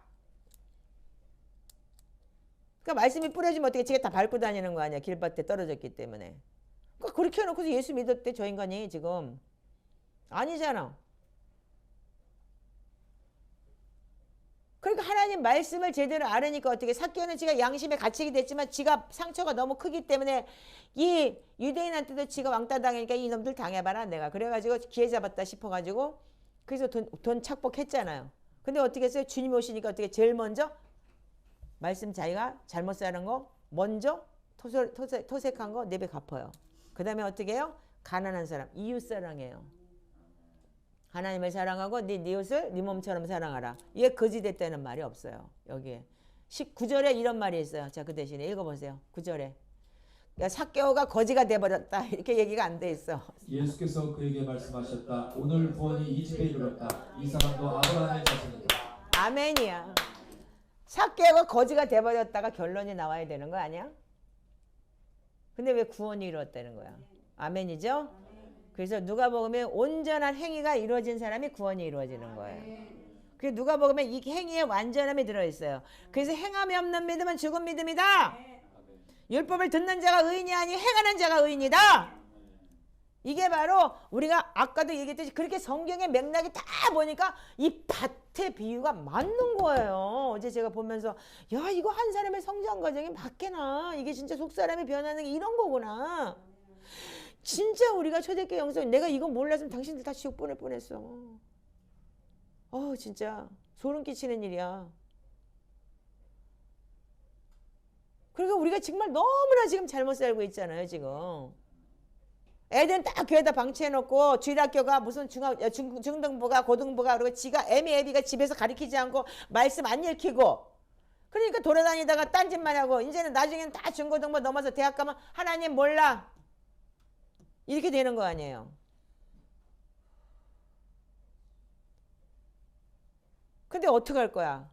그러니까 말씀이 뿌려지면 어떻게 지가 다 밟고 다니는 거 아니야. 길밭에 떨어졌기 때문에. 그러니까 그렇게 해놓고서 예수 믿었대 저 인간이 지금. 아니잖아. 그러니까 하나님 말씀을 제대로 알으니까 어떻게 삭개오는 지가 양심에 갇히게 됐지만 지가 상처가 너무 크기 때문에 이 유대인한테도 지가 왕따 당하니까 이놈들 당해봐라 내가 그래가지고 기회 잡았다 싶어가지고 그래서 돈 착복했잖아요. 근데 어떻게 했어요? 주님 오시니까 어떻게 제일 먼저 말씀 자기가 잘못 사는 거 먼저 토색한 거 4배 갚아요. 그 다음에 어떻게 해요? 가난한 사람 이웃 사랑해요. 하나님을 사랑하고 네 이웃을 네 몸처럼 사랑하라. 이게 거지 됐다는 말이 없어요. 여기에 19절에 이런 말이 있어요. 자, 그 대신에 읽어보세요. 9절에 삭개오가 거지가 돼버렸다 이렇게 얘기가 안 돼 있어. 예수께서 그에게 말씀하셨다. 오늘 구원이 이 집에 이르렀다. 이 사람도 아브라함의 자손이다. 아멘이야. 삭개오가 거지가 돼버렸다가 결론이 나와야 되는 거 아니야? 근데 왜 구원이 이루었다는 거야? 아멘이죠? 그래서 누가복음에 온전한 행위가 이루어진 사람이 구원이 이루어지는 거예요. 그래서 누가복음에 이 행위에 완전함이 들어있어요. 그래서 행함이 없는 믿음은 죽은 믿음이다. 율법을 듣는 자가 의인이 아니 행하는 자가 의인이다. 이게 바로 우리가 아까도 얘기했듯이 그렇게 성경의 맥락이 다 보니까 이 밭의 비유가 맞는 거예요. 어제 제가 보면서 야 이거 한 사람의 성장 과정이 맞게나 이게 진짜 속사람이 변하는 게 이런 거구나. 진짜 우리가 초대교회 영성 내가 이거 몰랐으면 당신들 다 지옥 보낼 뻔했어. 진짜 소름 끼치는 일이야. 그러니까 우리가 정말 너무나 지금 잘못 살고 있잖아요, 지금. 애들은 딱 교회에다 방치해놓고 주일학교가 무슨 중등부가 고등부가 그리고 지가 애미애비가 집에서 가르치지 않고 말씀 안 읽히고 그러니까 돌아다니다가 딴짓만 하고 이제는 나중에는 다 중고등부 넘어서 대학 가면 하나님 몰라 이렇게 되는 거 아니에요. 근데 어떡할 거야?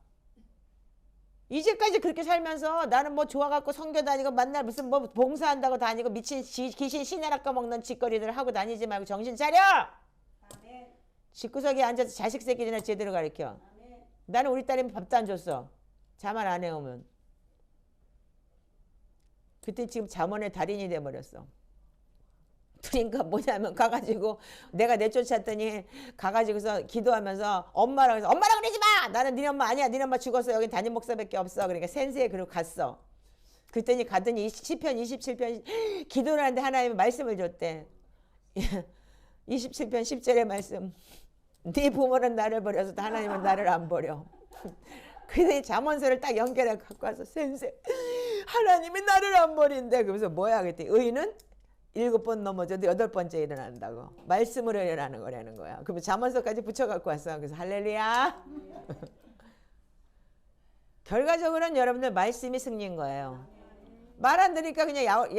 이제까지 그렇게 살면서 나는 뭐 좋아갖고 성교 다니고 만날 무슨 뭐 봉사한다고 다니고 미친 귀신 씨나락까 먹는 짓거리들 하고 다니지 말고 정신 차려! 아멘. 집구석에 앉아서 자식 새끼들이나 제대로 가르쳐. 아멘. 나는 우리 딸이 밥도 안 줬어. 잠을 안 해오면. 그때 지금 잠원의 달인이 돼버렸어. 그러니까 뭐냐면 가가지고 내가 내쫓았더니 가가지고서 기도하면서 엄마라고 해서 엄마라 그러지 마! 나는 니네 엄마 아니야. 니네 엄마 죽었어. 여기 담임 목사밖에 없어. 그러니까 센세에 그러고 갔어. 그랬더니 가더니 시편 27편 기도를 하는데 하나님이 말씀을 줬대. 27편 10절의 말씀. 네 부모는 나를 버려서 하나님은 나를 안 버려. 그래서 잠언서를 딱 연결해 갖고 와서 센세 하나님이 나를 안 버린대. 그래서 뭐야 그랬더니 의인은 7번 넘어져도 8번째 일어난다고. 말씀으로 일어나는 거라는 거야. 그러면 잠언서까지 붙여갖고 왔어. 그래서 할렐루야. 결과적으로는 여러분들 말씀이 승리인 거예요. 말 안 들으니까 그냥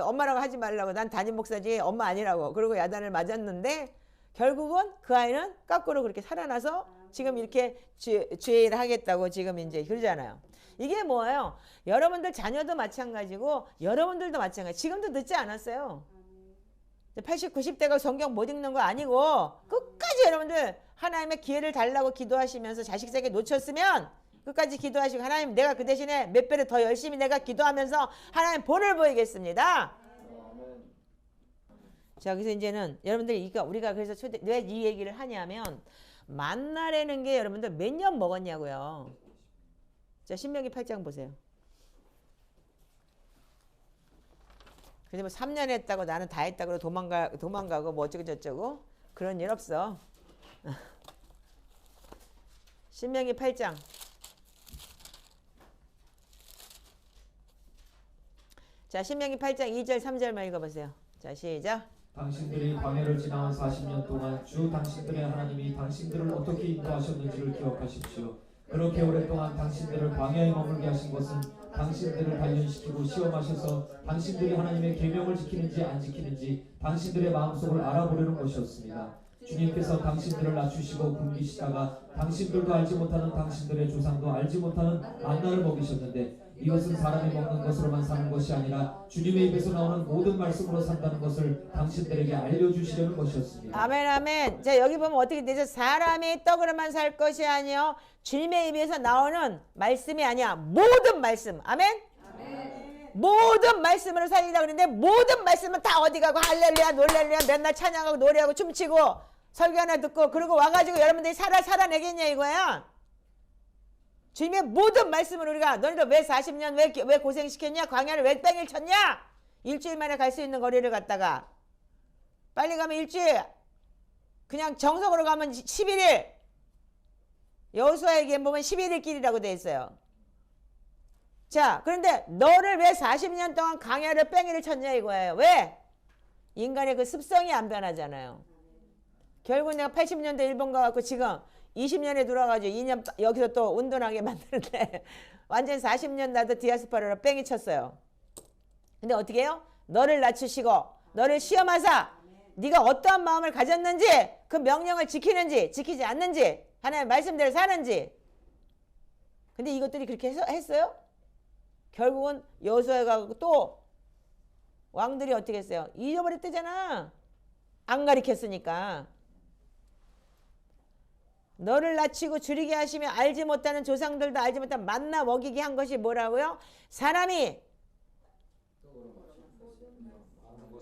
엄마라고 하지 말라고. 난 담임 목사지 엄마 아니라고. 그리고 야단을 맞았는데 결국은 그 아이는 거꾸로 그렇게 살아나서 지금 이렇게 죄를 하겠다고 지금 이제 그러잖아요. 이게 뭐예요? 여러분들 자녀도 마찬가지고 여러분들도 마찬가지. 지금도 늦지 않았어요. 80, 90대가 성경 못 읽는 거 아니고 끝까지 여러분들 하나님의 기회를 달라고 기도하시면서 자식 세계 놓쳤으면 끝까지 기도하시고 하나님 내가 그 대신에 몇 배를 더 열심히 내가 기도하면서 하나님 본을 보이겠습니다. 자, 그래서 이제는 여러분들 우리가 그래서 왜 이 얘기를 하냐면 만나라는 게 여러분들 몇 년 먹었냐고요. 자, 신명기 8장 보세요. 그래서 뭐 3년 했다고 나는 다 했다고 도망가고 뭐 어쩌고 저쩌고 그런 일 없어. 신명기 8장. 자, 신명기 8장 2절 3절만 읽어보세요. 자, 시작. 당신들이 광야를 지나온 40년 동안 주 당신들의 하나님이 당신들을 어떻게 인도하셨는지를 기억하십시오. 그렇게 오랫동안 당신들을 광야에 머물게 하신 것은 당신들을 단련시키고 시험하셔서 당신들이 하나님의 계명을 지키는지 안 지키는지 당신들의 마음속을 알아보려는 것이었습니다. 주님께서 당신들을 낮추시고 굶기시다가 당신들도 알지 못하는 당신들의 조상도 알지 못하는 만나를 먹이셨는데 이것은 사람이 먹는 것으로만 사는 것이 아니라 주님의 입에서 나오는 모든 말씀으로 산다는 것을 당신들에게 알려주시려는 것이었습니다. 아멘 아멘. 자, 여기 보면 어떻게 되죠? 사람이 떡으로만 살 것이 아니요 주님의 입에서 나오는 말씀이 아니야. 모든 말씀. 아멘? 아멘. 모든 말씀으로 살리라 그러는데 모든 말씀은 다 어디 가고 할렐루야 놀렐루야 맨날 찬양하고 노래하고 춤추고 설교 하나 듣고 그러고 와가지고 여러분들이 살아내겠냐 이거야. 주님의 모든 말씀을 우리가 너희들 왜 40년 왜 고생시켰냐? 광야를 왜 뺑일 쳤냐? 일주일 만에 갈 수 있는 거리를 갔다가 빨리 가면 일주일, 그냥 정석으로 가면 11일. 여호수아에게 보면 11일 길이라고 돼 있어요. 자, 그런데 너를 왜 40년 동안 광야를 뺑이를 쳤냐 이거예요. 왜? 인간의 그 습성이 안 변하잖아요. 결국 내가 80년대 일본 가갖고 지금 20년에 돌아가지고 2년 여기서 또 온전하게 만드는데 완전 40년 나도 디아스포라로 뺑이 쳤어요. 근데 어떻게 해요? 너를 낮추시고 너를 시험하사 네가 어떠한 마음을 가졌는지 그 명령을 지키는지 지키지 않는지 하나님의 말씀대로 사는지. 근데 이것들이 그렇게 했어요? 결국은 여호수아에 가고 또 왕들이 어떻게 했어요? 잊어버렸대잖아. 안 가르쳤으니까. 너를 낮추고 줄이게 하시며 알지 못하는 조상들도 알지 못한 만나 먹이게 한 것이 뭐라고요? 사람이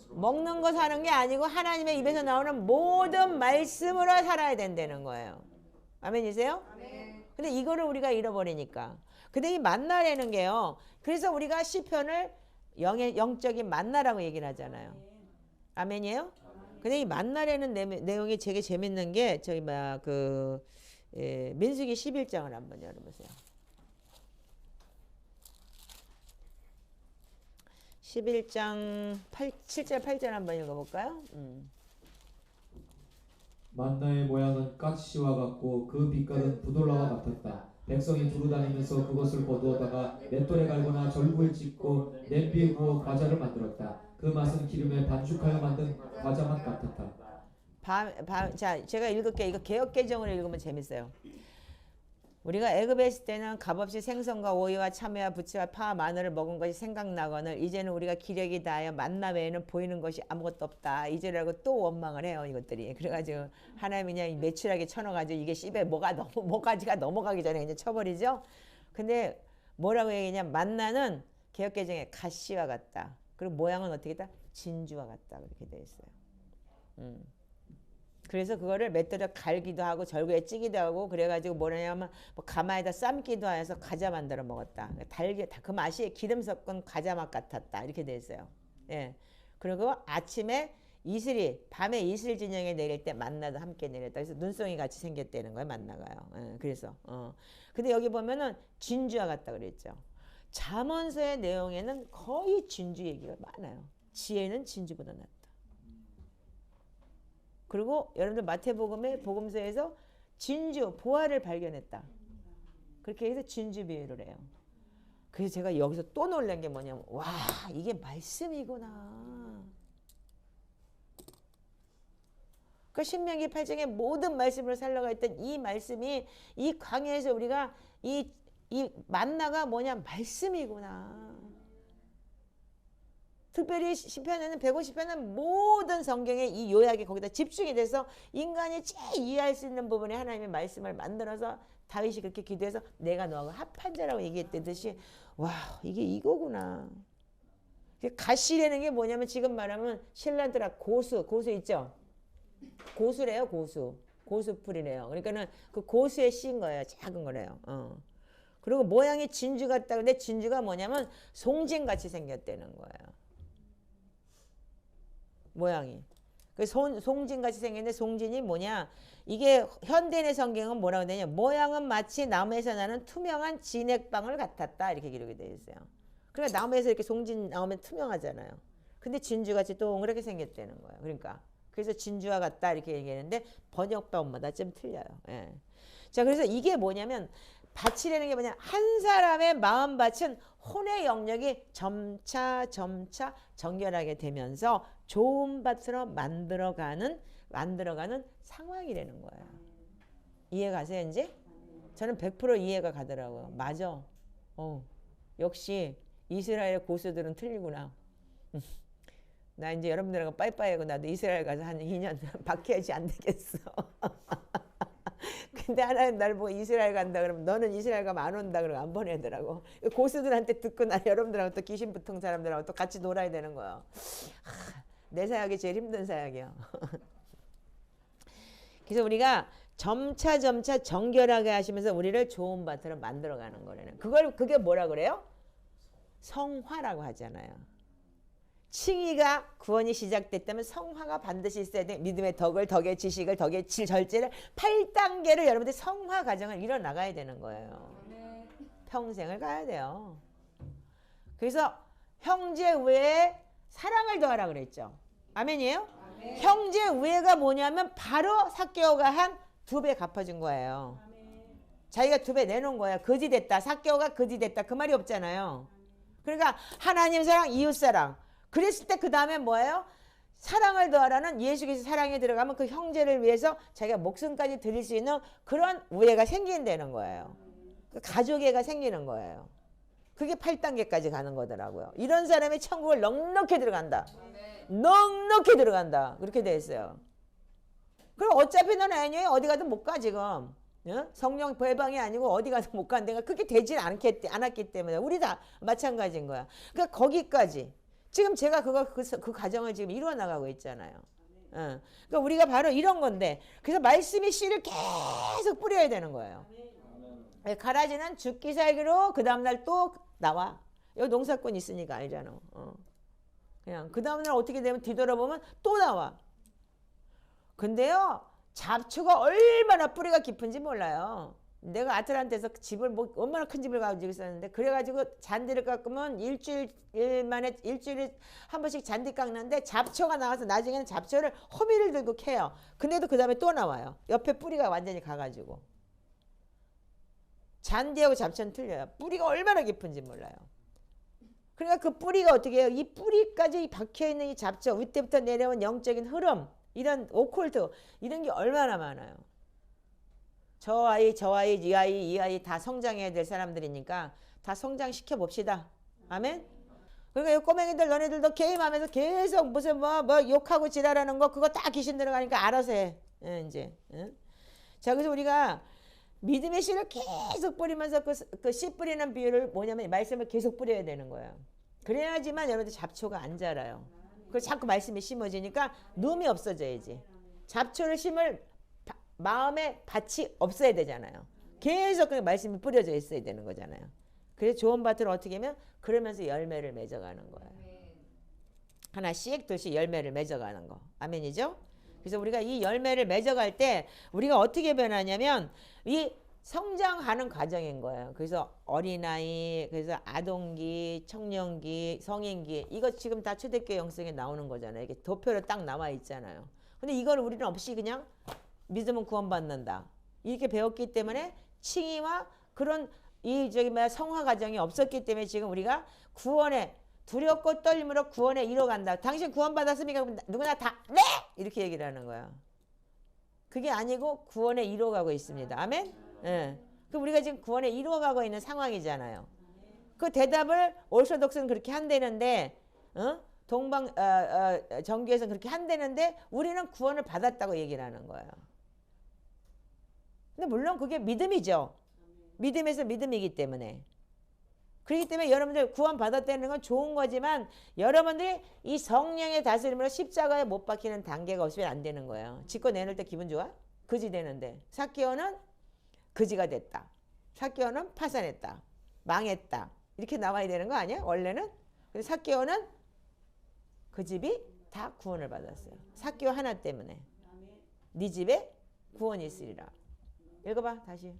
먹는 거 사는 게 아니고 하나님의 입에서 나오는 모든 말씀으로 살아야 된다는 거예요. 아멘이세요? 아멘. 근데 이거를 우리가 잃어버리니까. 근데 이 만나라는 게요. 그래서 우리가 시편을 영적인 만나라고 얘기를 하잖아요. 아멘이에요? 근데 이 만나라는 내용이 되게 재밌는 게 저기 민수기 11장을 한번 열어보세요. 11장 7절 8절 한번 읽어볼까요? 만나의 모양은 까치와 같고 그 빛깔은 부돌라와 같았다. 백성이 두루다니면서 그것을 거두어다가 맷돌에 갈거나 절구에 찢고 냄비에 구워 과자를 만들었다. 그 맛은 기름에 반죽하여 만든 과자맛 같았다. 자, 제가 읽을게요. 이거 개역개정으로 읽으면 재밌어요. 우리가 애굽에 있을 때는 값없이 생선과 오이와 참외와 부추와 파와 마늘을 먹은 것이 생각나거늘 이제는 우리가 기력이 다하여 만나 외에는 보이는 것이 아무것도 없다. 이제라고 또 원망을 해요. 이것들이. 그래가지고 하나님이 그냥 매출하게 쳐넣어가지고 이게 씨배 뭐가지가 넘어가기 전에 그냥 쳐버리죠. 근데 뭐라고 얘기하냐. 만나는 개역개정에 가시와 같다. 그리고 모양은 어떻게 했다? 진주와 같다. 그렇게 되어 있어요. 그래서 그거를 맷돌에 갈기도 하고 절구에 찌기도 하고 그래가지고 뭐냐면 뭐 가마에다 삶기도 해서 과자 만들어 먹었다. 그 맛이 기름 섞은 과자 맛 같았다. 이렇게 돼 있어요. 예. 그리고 아침에 밤에 이슬 진영에 내릴 때 만나도 함께 내렸다. 그래서 눈송이 같이 생겼다는 거예요. 만나가요. 예. 그래서 근데 여기 보면은 진주와 같다 그랬죠. 잠언서의 내용에는 거의 진주 얘기가 많아요. 지혜는 진주보다 낫다. 그리고 여러분들 마태복음의 복음서에서 진주, 보화를 발견했다. 그렇게 해서 진주 비유를 해요. 그래서 제가 여기서 또 놀란 게 뭐냐면 와 이게 말씀이구나. 그 신명기 8장의 모든 말씀으로 살려가 있던 이 말씀이 이 강해에서 우리가 이 만나가 뭐냐 말씀이구나. 특별히 시편에는 150편은 모든 성경의 이 요약이 거기다 집중이 돼서 인간이 제일 이해할 수 있는 부분에 하나님의 말씀을 만들어서 다윗이 그렇게 기도해서 내가 너하고 합한 자라고 얘기했듯이 와 이게 이거구나. 가시라는 게 뭐냐면 지금 말하면 신라드라 고수 있죠. 고수래요. 고수풀이래요. 그러니까는 그 고수에 씌인 거예요. 작은 거래요. 그리고 모양이 진주 같다. 근데 진주가 뭐냐면 송진같이 생겼다는 거예요. 모양이. 그 송진같이 생겼는데 송진이 뭐냐. 이게 현대인의 성경은 뭐라고 되냐. 모양은 마치 나무에서 나는 투명한 진액방울 같았다. 이렇게 기록이 되어 있어요. 그러니까 나무에서 이렇게 송진 나오면 투명하잖아요. 근데 진주같이 동그랗게 생겼다는 거예요. 그러니까. 그래서 진주와 같다 이렇게 얘기했는데 번역본마다 좀 틀려요. 예. 자, 그래서 이게 뭐냐면 밭이라는 게 뭐냐. 한 사람의 마음밭은 혼의 영역이 점차 정결하게 되면서 좋은 밭으로 만들어가는 상황이라는 거예요. 이해 가세요 이제? 저는 100% 이해가 가더라고요. 맞아. 역시 이스라엘 고수들은 틀리구나. 나 이제 여러분들하고 빠이빠이하고 나도 이스라엘 가서 한 2년 박해야지 안 되겠어. 근데 하나님 날 보고 이스라엘 간다 그러면 너는 이스라엘 가면 안 온다 그러고 안 보내더라고. 고수들한테 듣고 나 여러분들하고 또 귀신 부통 사람들하고 또 같이 놀아야 되는 거예요. 내 사역이 제일 힘든 사역이야. 그래서 우리가 점차 정결하게 하시면서 우리를 좋은 밭으로 만들어가는 거래요. 그게 뭐라 그래요? 성화라고 하잖아요. 칭의가 구원이 시작됐다면 성화가 반드시 있어야 돼. 믿음의 덕의 지식을 덕의 절제를 8단계를 여러분들이 성화 과정을 이뤄나가야 되는 거예요. 평생을 가야 돼요. 그래서 형제 우애에 사랑을 더하라 그랬죠. 아멘이에요? 아멘. 형제 우애가 뭐냐면 바로 삭개오가 한 2배 갚아준 거예요. 아멘. 자기가 2배 내놓은 거예요. 거지 됐다. 삭개오가 거지 됐다. 그 말이 없잖아요. 그러니까 하나님 사랑, 이웃 사랑. 그랬을 때 그 다음에 뭐예요? 사랑을 더하라는 예수께서 사랑에 들어가면 그 형제를 위해서 자기가 목숨까지 드릴 수 있는 그런 우애가 생긴다는 거예요. 그 가족애가 생기는 거예요. 그게 8단계까지 가는 거더라고요. 이런 사람이 천국을 넉넉히 들어간다. 넉넉히 들어간다. 그렇게 돼 있어요. 그럼 어차피 넌 애녀에 어디 가든 못 가 지금. 성령 배방이 아니고 어디 가든 못 가는 데가 그렇게 되질 않았기 때문에 우리 다 마찬가지인 거야. 그러니까 거기까지. 지금 제가 그 과정을 지금 이루어 나가고 있잖아요. 그러니까 우리가 바로 이런 건데, 그래서 말씀이 씨를 계속 뿌려야 되는 거예요. 가라지는 죽기 살기로 그 다음날 또 나와. 여기 농사꾼 있으니까 알잖아. 그냥 그 다음날 어떻게 되면 뒤돌아보면 또 나와. 근데요, 잡초가 얼마나 뿌리가 깊은지 몰라요. 내가 아틀란타에서 집을 뭐 얼마나 큰 집을 가지고 있었는데 그래가지고 잔디를 깎으면 일주일에 한 번씩 잔디 깎는데 잡초가 나와서 나중에는 잡초를 호미를 들고 캐요. 근데도 그 다음에 또 나와요. 옆에 뿌리가 완전히 가가지고. 잔디하고 잡초는 틀려요. 뿌리가 얼마나 깊은지 몰라요. 그러니까 그 뿌리가 어떻게 해요? 이 뿌리까지 박혀있는 이 잡초 윗때부터 내려온 영적인 흐름 이런 오컬트 이런 게 얼마나 많아요. 저 아이 이 아이 다 성장해야 될 사람들이니까 다 성장시켜 봅시다. 아멘. 그러니까 이 꼬맹이들 너네들도 게임하면서 계속 무슨 뭐 욕하고 지랄하는 거 그거 다 귀신 들어가니까 알아서 해. 예, 이제. 예? 자 그래서 우리가 믿음의 씨를 계속 뿌리면서 그 씨 뿌리는 비율을 뭐냐면 말씀을 계속 뿌려야 되는 거예요. 그래야지만 여러분들 잡초가 안 자라요. 그 자꾸 말씀이 심어지니까 놈이 없어져야지. 잡초를 심을 마음의 밭이 없어야 되잖아요. 계속 그 말씀이 뿌려져 있어야 되는 거잖아요. 그래서 좋은 밭을 어떻게 하면 그러면서 열매를 맺어가는 거예요. 하나씩 둘씩 열매를 맺어가는 거. 아멘이죠? 그래서 우리가 이 열매를 맺어갈 때 우리가 어떻게 변하냐면 이 성장하는 과정인 거예요. 그래서 어린아이, 그래서 아동기, 청년기, 성인기 이거 지금 다 초대교회 영성에 나오는 거잖아요. 이게 도표로 딱 나와 있잖아요. 근데 이걸 우리는 없이 그냥 믿으면 구원받는다. 이렇게 배웠기 때문에 칭의와 그런 성화 과정이 없었기 때문에 지금 우리가 구원에 두렵고 떨림으로 구원에 이뤄간다. 당신 구원받았습니까? 누구나 다 네! 이렇게 얘기를 하는 거야. 그게 아니고 구원에 이뤄가고 있습니다. 아멘? 예. 그럼 우리가 지금 구원에 이뤄가고 있는 상황이잖아요. 그 대답을 오르소독스는 그렇게 한다는데 정교에서는 그렇게 한다는데 우리는 구원을 받았다고 얘기를 하는 거예요. 근데 물론 그게 믿음이죠. 믿음에서 믿음이기 때문에. 그렇기 때문에 여러분들 구원 받았다는 건 좋은 거지만 여러분들이 이 성령의 다스림으로 십자가에 못 박히는 단계가 없으면 안 되는 거예요. 짓고 내놓을 때 기분 좋아? 그지 되는데. 삭개오는 그지가 됐다. 삭개오는 파산했다. 망했다. 이렇게 나와야 되는 거 아니야? 원래는? 그래서 삭개오는 그 집이 다 구원을 받았어요. 삭개오 하나 때문에. 네 집에 구원이 있으리라. 읽어봐 다시.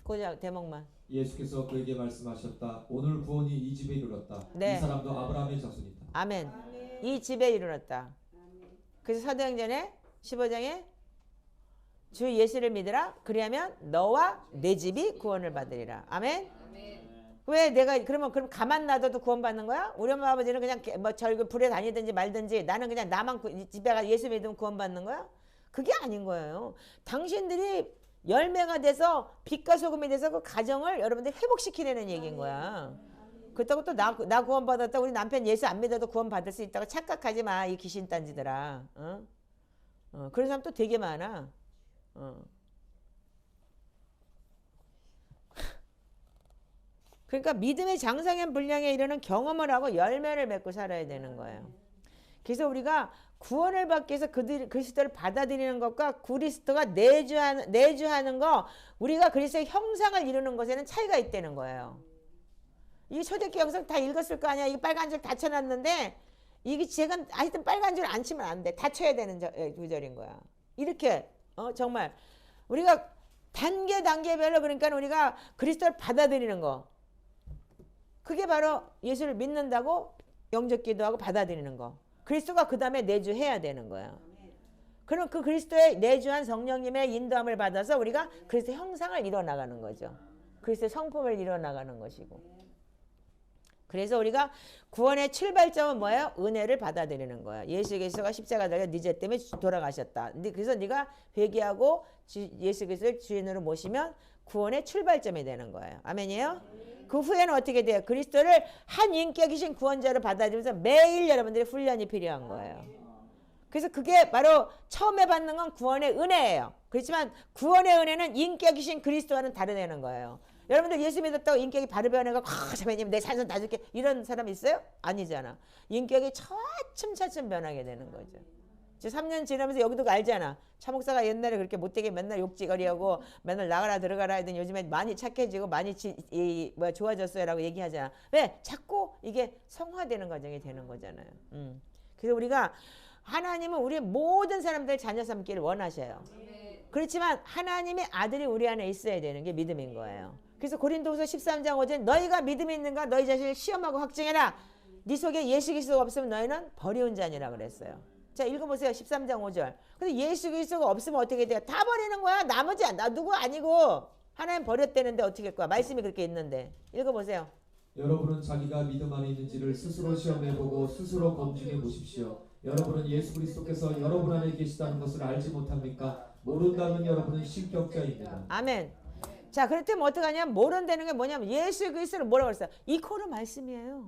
고작 대목만. 예수께서 그에게 말씀하셨다. 오늘 구원이 이 집에 이르렀다. 네. 이 사람도 아브라함의 자손이다. 아멘. 이 집에 이르렀다. 그래서 사도행전에 15장에 주 예수를 믿으라. 그리하면 너와 내 집이 구원을 받으리라. 아멘. 왜 내가 그럼 가만 놔둬도 구원받는 거야? 우리 엄마 아버지는 그냥 뭐 절그 불에 다니든지 말든지 나는 그냥 나만 집에 가 예수 믿으면 구원받는 거야? 그게 아닌 거예요. 당신들이 열매가 돼서 빛과 소금이 돼서 그 가정을 여러분들이 회복시키려는 얘기인 거야. 그렇다고 또 나 구원받았다 우리 남편 예수 안 믿어도 구원받을 수 있다고 착각하지 마. 이 귀신 딴지들아. 그런 사람 또 되게 많아. 그러니까 믿음의 장성한 분량에 이르는 경험을 하고 열매를 맺고 살아야 되는 거예요. 그래서 우리가 구원을 받기 위해서 그리스도를 받아들이는 것과 그리스도가 내주하는 거 우리가 그리스도의 형상을 이루는 것에는 차이가 있다는 거예요. 이 초대교회 영상 다 읽었을 거 아니야. 이 빨간 줄 닫혀놨는데 이게 제가 하여튼 빨간 줄 안 치면 안 돼. 닫혀야 되는 구절인 거야. 이렇게 정말 우리가 단계별로 그러니까 우리가 그리스도를 받아들이는 거 그게 바로 예수를 믿는다고 영접 기도하고 받아들이는 거. 그리스도가 그 다음에 내주해야 되는 거예요. 그럼 그 그리스도의 내주한 성령님의 인도함을 받아서 우리가 그리스도의 형상을 이뤄나가는 거죠. 그리스도의 성품을 이뤄나가는 것이고. 그래서 우리가 구원의 출발점은 뭐예요? 은혜를 받아들이는 거야. 예수 그리스도가 십자가 달려 네 죄 때문에 돌아가셨다. 그래서 네가 회개하고 예수 그리스도를 주인으로 모시면 구원의 출발점이 되는 거예요. 아멘이에요? 그 후에는 어떻게 돼요? 그리스도를 한 인격이신 구원자로 받아들이면서 매일 여러분들의 훈련이 필요한 거예요. 그래서 그게 바로 처음에 받는 건 구원의 은혜예요. 그렇지만 구원의 은혜는 인격이신 그리스도와는 다르다는 거예요. 여러분들 예수 믿었다고 인격이 바로 변해가 자매님 내 산손 다 줄게 이런 사람 있어요? 아니잖아. 인격이 차츰차츰 변하게 되는 거죠. 이제 3년 지나면서 여기도 알잖아. 차 목사가 옛날에 그렇게 못되게 맨날 욕지거리하고 맨날 나가라 들어가라 하더니 요즘에 많이 착해지고 많이 좋아졌어요라고 얘기하잖아. 왜? 자꾸 이게 성화되는 과정이 되는 거잖아요. 그래서 우리가 하나님은 우리 모든 사람들 자녀 삼기를 원하셔요. 그렇지만 하나님의 아들이 우리 안에 있어야 되는 게 믿음인 거예요. 그래서 고린도후서 13장 5절 너희가 믿음이 있는가 너희 자신을 시험하고 확증해라. 네 속에 예수 그리스도가 없으면 너희는 버리운 자니라 그랬어요. 자 읽어보세요. 13장 5절. 근데 예수 그리스도가 없으면 어떻게 돼요? 다 버리는 거야. 나머지 나 누구 아니고 하나님 버렸다는데 어떻게 할 거야? 말씀이 그렇게 있는데. 읽어보세요. 여러분은 자기가 믿음 안에 있는지를 스스로 시험해보고 스스로 검증해 보십시오. 여러분은 예수 그리스도께서 여러분 안에 계시다는 것을 알지 못합니까? 모른다면 여러분은 신격자입니다. 아멘. 자 그렇다면 어떡하냐? 모른다는 게 뭐냐면 예수 그리스도를 뭐라고 그랬어요? 이코는 말씀이에요.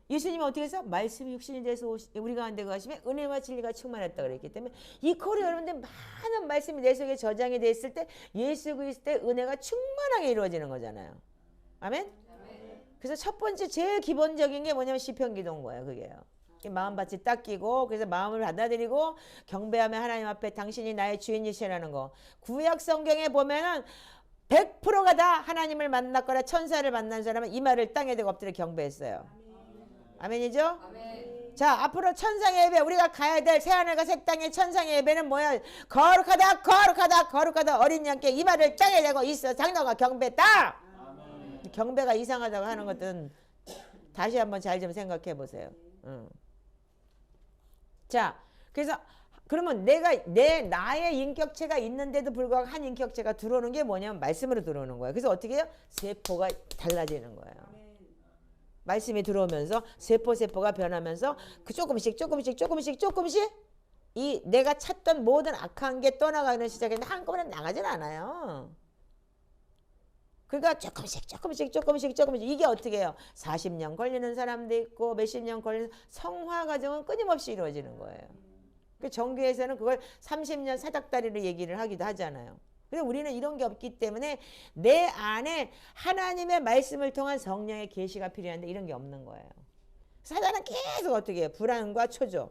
예수님은 어떻게 해서? 말씀이 육신이 돼서 우리 가운데 거하시면 은혜와 진리가 충만했다 그랬기 때문에 이코를 여러분들 많은 말씀이 내 속에 저장이 돼 있을 때 예수 그리스도의 은혜가 충만하게 이루어지는 거잖아요. 아멘? 그래서 첫 번째 제일 기본적인 게 뭐냐면 시편 기도인 거예요. 그게요. 마음밭이 닦이고 그래서 마음을 받아들이고 경배하며 하나님 앞에 당신이 나의 주인이시라는 거. 구약 성경에 보면은 100%가 다 하나님을 만났거나 천사를 만난 사람은 이 말을 땅에 대고 엎드려 경배했어요. 아멘이죠? 아멘. 자 앞으로 천상의 예배 우리가 가야 될 새하늘과 새 땅의 천상의 예배는 뭐야? 거룩하다 거룩하다 거룩하다 어린 양께 이 말을 땅에 대고 있어 장로가 경배했다. 아멘. 경배가 이상하다고 하는 것은 다시 한번 잘 좀 생각해 보세요. 자 그래서 그러면 나의 인격체가 있는데도 불구하고 한 인격체가 들어오는 게 뭐냐면 말씀으로 들어오는 거예요. 그래서 어떻게 해요? 세포가 달라지는 거예요. 말씀이 들어오면서 세포가 변하면서 그 조금씩 이 내가 찾던 모든 악한 게 떠나가는 시작인데 한꺼번에 나가진 않아요. 그러니까 조금씩 이게 어떻게 해요? 40년 걸리는 사람도 있고 몇십 년 걸리는 성화 과정은 끊임없이 이루어지는 거예요. 그 정교에서는 그걸 30년 사닥다리로 얘기를 하기도 하잖아요. 근데 우리는 이런 게 없기 때문에 내 안에 하나님의 말씀을 통한 성령의 계시가 필요한데 이런 게 없는 거예요. 사단은 계속 어떻게 해요? 불안과 초조.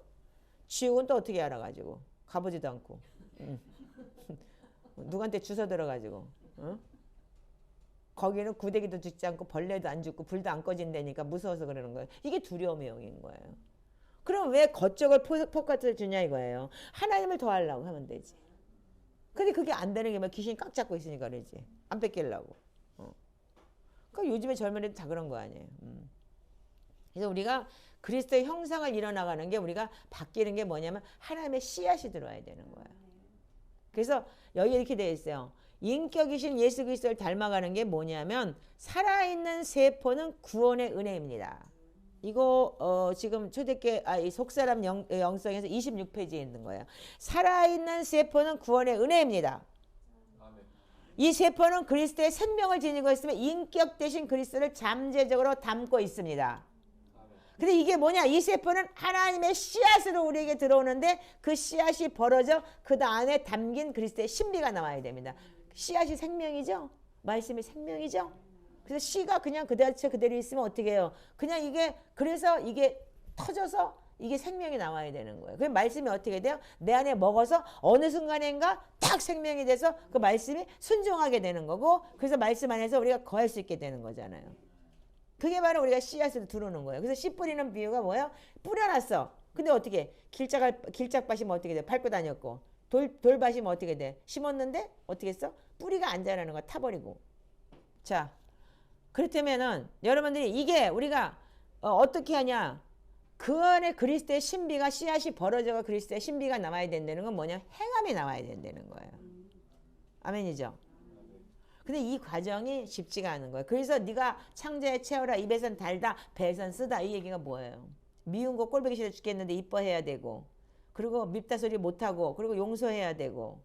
지옥은 또 어떻게 알아가지고 가보지도 않고 누구한테 주워 들어가지고 거기는 구데기도 죽지 않고 벌레도 안 죽고 불도 안 꺼진다니까 무서워서 그러는 거예요. 이게 두려움의 영인 거예요. 그럼 왜 겉적을 포커스를 주냐 이거예요. 하나님을 더하려고 하면 되지. 근데 그게 안 되는 게 막 귀신이 꽉 잡고 있으니까 그러지. 안 뺏기려고. 그러니까 요즘에 젊은 애들 다 그런 거 아니에요. 그래서 우리가 그리스도의 형상을 이뤄나가는 게 우리가 바뀌는 게 뭐냐면 하나님의 씨앗이 들어와야 되는 거예요. 그래서 여기 이렇게 되어 있어요. 인격이신 예수 그리스도를 닮아가는 게 뭐냐면 살아있는 세포는 구원의 은혜입니다. 이거 지금 초대교회 이 속사람 영성에서 26페이지에 있는 거예요. 살아있는 세포는 구원의 은혜입니다. 아멘. 이 세포는 그리스도의 생명을 지니고 있으며 인격 대신 그리스도를 잠재적으로 담고 있습니다. 근데 이게 뭐냐? 이 세포는 하나님의 씨앗으로 우리에게 들어오는데 그 씨앗이 벌어져 그 안에 담긴 그리스도의 신비가 나와야 됩니다. 씨앗이 생명이죠? 말씀이 생명이죠? 그래서 씨가 그냥 그대로 있으면 어떻게 해요? 그냥 이게 그래서 이게 터져서 이게 생명이 나와야 되는 거예요. 그 말씀이 어떻게 돼요? 내 안에 먹어서 어느 순간인가 딱 생명이 돼서 그 말씀이 순종하게 되는 거고 그래서 말씀 안에서 우리가 거할 수 있게 되는 거잖아요. 그게 바로 우리가 씨앗으로 들어오는 거예요. 그래서 씨 뿌리는 비유가 뭐예요? 뿌려놨어. 근데 어떻게 길짝밭이면 어떻게 돼? 밟고 다녔고 돌밭이면 어떻게 돼? 심었는데 어떻게 했어? 뿌리가 안 자라는 거 타버리고. 자 그렇다면은 여러분들이 이게 우리가 어떻게 하냐? 그 안에 그리스도의 신비가 씨앗이 벌어져가 그리스도의 신비가 남아야 된다는 건 뭐냐? 행함이 나와야 된다는 거예요. 아멘이죠? 근데 이 과정이 쉽지가 않은 거예요. 그래서 네가 창자에 채워라 입에선 달다 배에선 쓰다 이 얘기가 뭐예요? 미운 거 꼴보기 싫어 죽겠는데 이뻐해야 되고 그리고 밉다 소리 못하고 그리고 용서해야 되고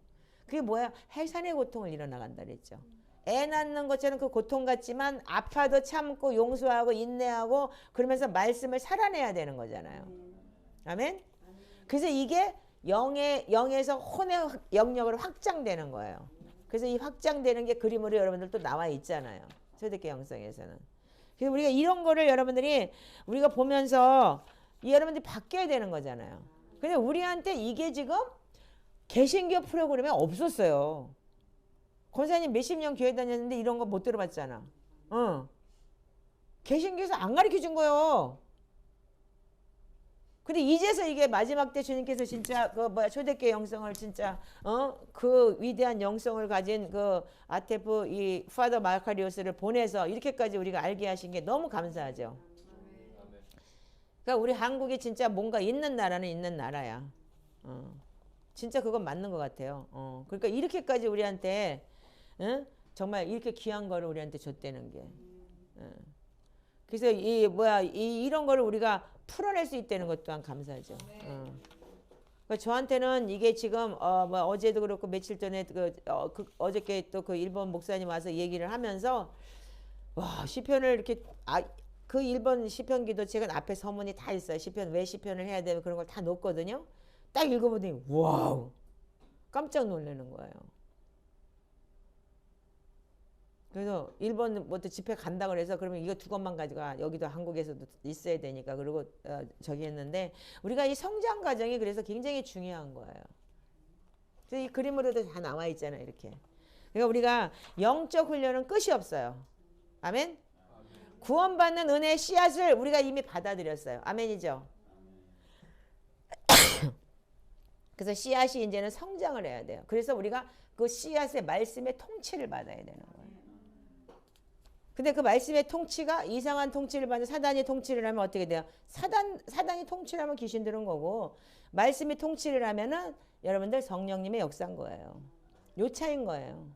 그게 뭐야? 해산의 고통을 일어나간다 그랬죠. 애 낳는 것처럼 그 고통 같지만 아파도 참고 용서하고 인내하고 그러면서 말씀을 살아내야 되는 거잖아요. 아멘? 그래서 이게 영에서 혼의 영역으로 확장되는 거예요. 그래서 이 확장되는 게 그림으로 여러분들 또 나와 있잖아요. 초대교회 영성에서는. 그래서 우리가 이런 거를 여러분들이 우리가 보면서 여러분들이 바뀌어야 되는 거잖아요. 근데 우리한테 이게 지금 개신교 프로그램에 없었어요. 권사님 몇십 년 교회 다녔는데 이런 거 못 들어봤잖아. 개신교에서 안 가르쳐 준 거예요. 근데 이제서 이게 마지막 때 주님께서 진짜 그 뭐야 초대교회 영성을 진짜 그 위대한 영성을 가진 그 아테프 이 파더 마카리오스를 보내서 이렇게까지 우리가 알게 하신 게 너무 감사하죠. 그러니까 우리 한국이 진짜 뭔가 있는 나라는 있는 나라야. 진짜 그건 맞는 것 같아요. 그러니까 이렇게까지 우리한테 정말 이렇게 귀한 거를 우리한테 줬다는 게. 그래서 이 뭐야 이런 거를 우리가 풀어낼 수 있다는 것 또한 감사하죠. 그러니까 저한테는 이게 지금 뭐 어제도 그렇고 며칠 전에 어저께 또 그 일본 목사님 와서 얘기를 하면서 와 시편을 이렇게 그 일본 시편기도 제가 앞에 서문이 다 있어요. 시편 왜 시편을 해야 되면 그런 걸 다 놓거든요. 딱 읽어보더니 와우 깜짝 놀라는 거예요. 그래서 일본 뭐또 집회 간다 그래서 그러면 이거 두 권만 가져가 여기도 한국에서도 있어야 되니까 그리고 저기 했는데 우리가 이 성장 과정이 그래서 굉장히 중요한 거예요. 그래서 이 그림으로도 다 나와 있잖아요 이렇게. 그러니까 우리가 영적 훈련은 끝이 없어요. 아멘. 구원받는 은혜의 씨앗을 우리가 이미 받아들였어요. 아멘이죠. 그래서 씨앗이 이제는 성장을 해야 돼요. 그래서 우리가 그 씨앗의 말씀의 통치를 받아야 되는 거예요. 근데 그 말씀의 통치가 이상한 통치를 받는 사단이 통치를 하면 어떻게 돼요? 사단이 통치를 하면 귀신들은 거고 말씀이 통치를 하면은 여러분들 성령님의 역사인 거예요. 요 차이인 거예요.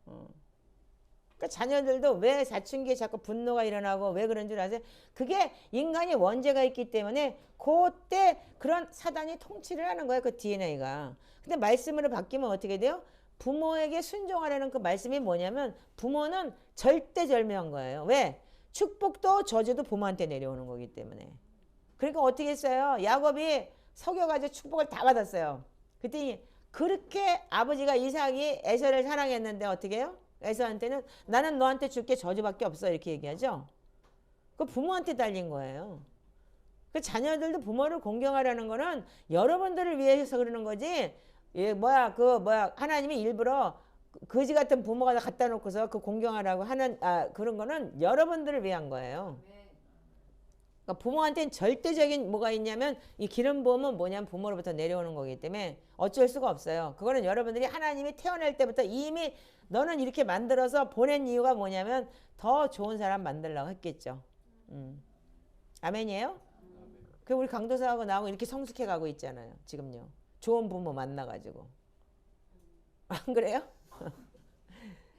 그러니까 자녀들도 왜 사춘기에 자꾸 분노가 일어나고 왜 그런 줄 아세요? 그게 인간이 원죄가 있기 때문에 그때 그런 사단이 통치를 하는 거예요. 그 DNA가. 근데 말씀으로 바뀌면 어떻게 돼요? 부모에게 순종하라는 그 말씀이 뭐냐면 부모는 절대절명한 거예요. 왜? 축복도 저주도 부모한테 내려오는 거기 때문에. 그러니까 어떻게 했어요? 야곱이 속여가지고 축복을 다 받았어요. 그랬더니 그렇게 아버지가 이삭이 에서를 사랑했는데 어떻게 해요? 에서한테는 나는 너한테 줄 게 저주밖에 없어 이렇게 얘기하죠. 그 부모한테 달린 거예요. 그 자녀들도 부모를 공경하라는 거는 여러분들을 위해서 그러는 거지. 하나님이 일부러 거지 같은 부모가 갖다 놓고서 그 공경하라고 하는 그런 거는 여러분들을 위한 거예요. 그러니까 부모한테는 절대적인 뭐가 있냐면 이 기름 부음은 뭐냐면 부모로부터 내려오는 거기 때문에 어쩔 수가 없어요. 그거는 여러분들이 하나님이 태어날 때부터 이미 너는 이렇게 만들어서 보낸 이유가 뭐냐면 더 좋은 사람 만들려고 했겠죠. 아멘이에요? 그 우리 강도사하고 나하고 이렇게 성숙해 가고 있잖아요. 지금요. 좋은 부모 만나가지고. 안 그래요?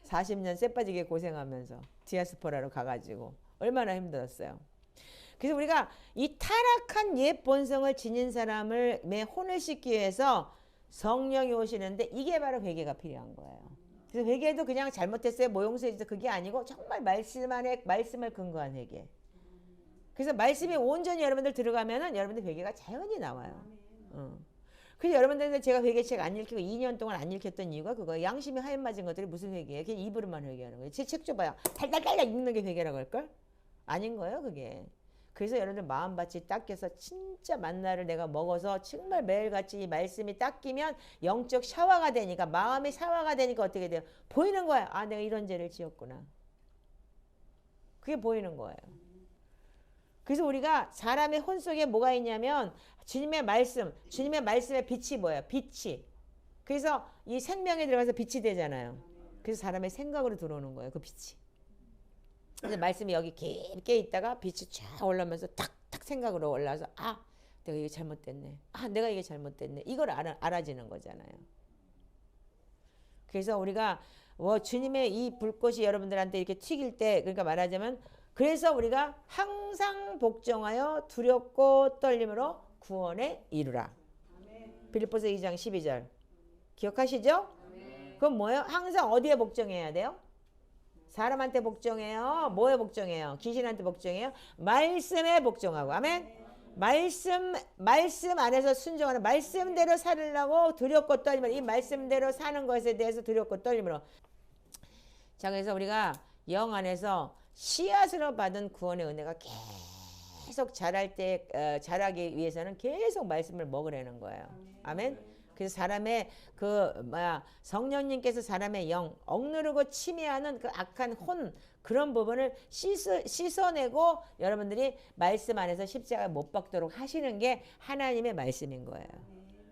40년 쎄빠지게 고생하면서 디아스포라로 가가지고 얼마나 힘들었어요. 그래서 우리가 이 타락한 옛 본성을 지닌 사람을 매 혼을 씻기 위해서 성령이 오시는데 이게 바로 회개가 필요한 거예요. 그래서 회개도 그냥 잘못했어요 모용수에서 그게 아니고 정말 말씀 안에 말씀을 근거한 회개. 그래서 말씀이 온전히 여러분들 들어가면은 여러분들 회개가 자연히 나와요. 그래서 여러분들 제가 회개책 안 읽히고 2년 동안 안 읽혔던 이유가 그거예요. 양심이 하얀 맞은 것들이 무슨 회개예요? 그냥 입으로만 회개하는 거예요. 제 책 줘봐요. 달달달달 읽는 게 회개라고 할걸? 아닌 거예요 그게. 그래서 여러분들 마음밭이 닦여서 진짜 만나를 내가 먹어서 정말 매일같이 이 말씀이 닦이면 영적 샤워가 되니까 마음이 샤워가 되니까 어떻게 돼요? 보이는 거야. 아 내가 이런 죄를 지었구나. 그게 보이는 거예요. 그래서 우리가 사람의 혼 속에 뭐가 있냐면 주님의 말씀의 빛이 뭐예요? 빛이. 그래서 이 생명에 들어가서 빛이 되잖아요. 그래서 사람의 생각으로 들어오는 거예요. 그 빛이. 그래서 말씀이 여기 깊게 있다가 빛이 쫙 올라오면서 탁탁 생각으로 올라와서 내가 이게 잘못됐네. 내가 이게 잘못됐네. 이걸 알아지는 거잖아요. 그래서 우리가 주님의 이 불꽃이 여러분들한테 이렇게 튀길 때 그러니까 말하자면 그래서 우리가 항상 복종하여 두렵고 떨림으로 구원에 이르라. 빌립보서 2장 12절 기억하시죠? 그럼 뭐예요? 항상 어디에 복종해야 돼요? 사람한테 복종해요? 뭐에 복종해요? 귀신한테 복종해요? 말씀에 복종하고. 아멘. 말씀 안에서 순종하는 말씀대로 살으려고 두렵고 떨림으로 이 말씀대로 사는 것에 대해서 두렵고 떨림으로. 자 그래서 우리가 영 안에서 씨앗으로 받은 구원의 은혜가 계속 자라기 위해서는 계속 말씀을 먹으라는 거예요. 아멘. 그래서 사람의 성령님께서 사람의 영 억누르고 침해하는 그 악한 혼 그런 부분을 씻어내고 여러분들이 말씀 안에서 십자가 못 박도록 하시는 게 하나님의 말씀인 거예요.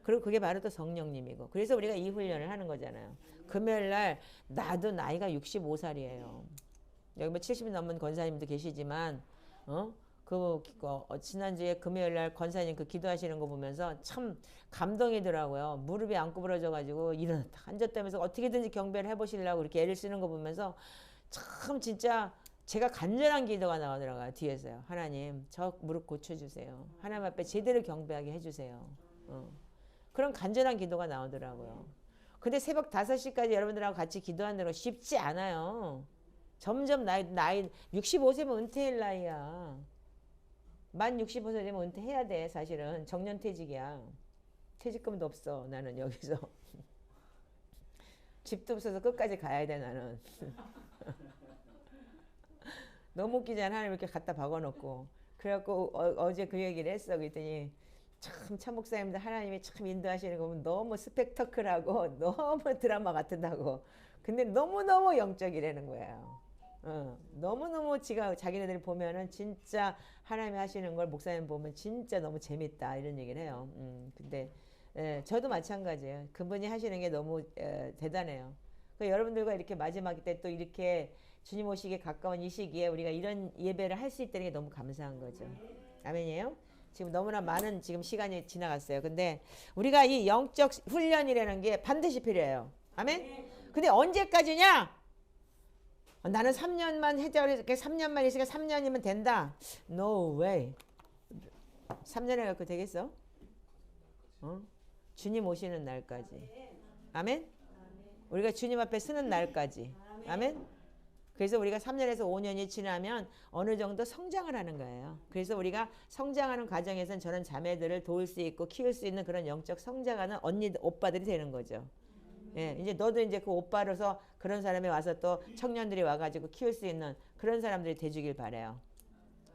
그리고 그게 바로 또 성령님이고. 그래서 우리가 이 훈련을 하는 거잖아요. 금요일 날 나도 나이가 65살이에요. 여기 뭐 70이 넘은 권사님도 계시지만 지난주에 금요일 날 권사님 그 기도하시는 거 보면서 참 감동이더라고요. 무릎이 안 구부러져가지고 일어났다 앉았다면서 어떻게든지 경배를 해보시려고 이렇게 애를 쓰는 거 보면서 참 진짜 제가 간절한 기도가 나오더라고요. 뒤에서요. 하나님 저 무릎 고쳐주세요. 하나님 앞에 제대로 경배하게 해주세요. 그런 간절한 기도가 나오더라고요. 근데 새벽 5시까지 여러분들하고 같이 기도하는 거 쉽지 않아요. 점점 나이 65세면 은퇴할 나이야. 만 65세 되면 은퇴해야 돼. 사실은 정년퇴직이야. 퇴직금도 없어. 나는 여기서. 집도 없어서 끝까지 가야 돼. 나는. 너무 웃기잖아. 하나님 이렇게 갖다 박아놓고. 그래갖고 어제 그 얘기를 했어. 그랬더니 참 목사님들 하나님이 참 인도하시는 거 보면 너무 스펙터클하고 너무 드라마 같다고. 근데 너무너무 영적이라는 거예요. 너무너무 자기네들이 보면은 진짜 하나님이 하시는 걸 목사님 보면 진짜 너무 재밌다 이런 얘기를 해요. 근데 저도 마찬가지예요. 그분이 하시는 게 너무 대단해요. 여러분들과 이렇게 마지막 때 또 이렇게 주님 오시기에 가까운 이 시기에 우리가 이런 예배를 할 수 있다는 게 너무 감사한 거죠. 아멘이에요? 지금 너무나 많은 지금 시간이 지나갔어요. 근데 우리가 이 영적 훈련이라는 게 반드시 필요해요. 아멘? 근데 언제까지냐? 나는 3년만 해자 이렇게 3년만 있으니까 3년이면 된다. No way. 3년에 갖고 되겠어? 주님 오시는 날까지. 아멘? 우리가 주님 앞에 서는 날까지. 아멘? 그래서 우리가 3년에서 5년이 지나면 어느 정도 성장을 하는 거예요. 그래서 우리가 성장하는 과정에서는 저런 자매들을 도울 수 있고 키울 수 있는 그런 영적 성장하는 언니, 오빠들이 되는 거죠. 예, 이제 너도 이제 그 오빠로서 그런 사람이 와서 또 청년들이 와가지고 키울 수 있는 그런 사람들이 돼주길 바래요.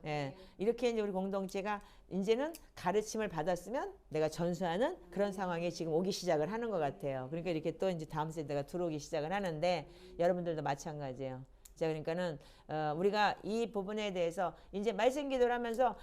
예, 이렇게 이제 우리 공동체가 이제는 가르침을 받았으면 내가 전수하는 그런 상황이 지금 오기 시작을 하는 것 같아요. 그러니까 이렇게 또 이제 다음 세대가 들어오기 시작을 하는데 여러분들도 마찬가지예요. 자, 그러니까는 우리가 이 부분에 대해서 이제 말씀 기도를 하면서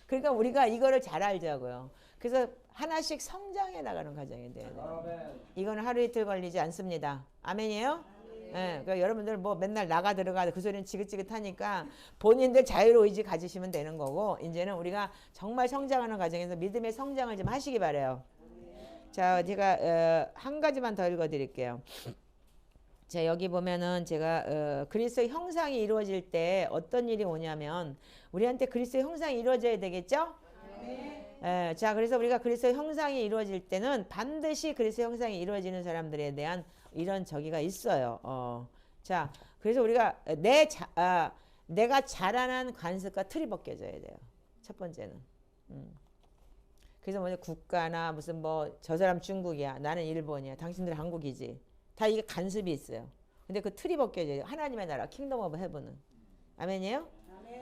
그러니까 우리가 이거를 잘 알자고요. 그래서 하나씩 성장해 나가는 과정이 돼야 돼요. 이거는 하루 이틀 걸리지 않습니다. 아멘이에요? 예, 그러니까 여러분들 뭐 맨날 나가 들어가 그 소리는 지긋지긋하니까 본인들 자유로 의지 가지시면 되는 거고 이제는 우리가 정말 성장하는 과정에서 믿음의 성장을 좀 하시기 바래요. 자, 제가 한 가지만 더 읽어드릴게요. 자, 여기 보면은 제가 그리스도의 형상이 이루어질 때 어떤 일이 오냐면 우리한테 그리스도의 형상이 이루어져야 되겠죠? 자, 그래서 우리가 그리스도의 형상이 이루어질 때는 반드시 그리스도의 형상이 이루어지는 사람들에 대한 이런 저기가 있어요. 자, 그래서 우리가 내가 자라난 관습과 틀이 벗겨져야 돼요. 첫 번째는. 그래서 뭐냐 국가나 무슨 뭐 저 사람 중국이야, 나는 일본이야, 당신들 한국이지. 다 이게 간섭이 있어요. 근데 그 틀이 벗겨져요. 하나님의 나라, 킹덤 오브 헤븐은. 아멘이에요?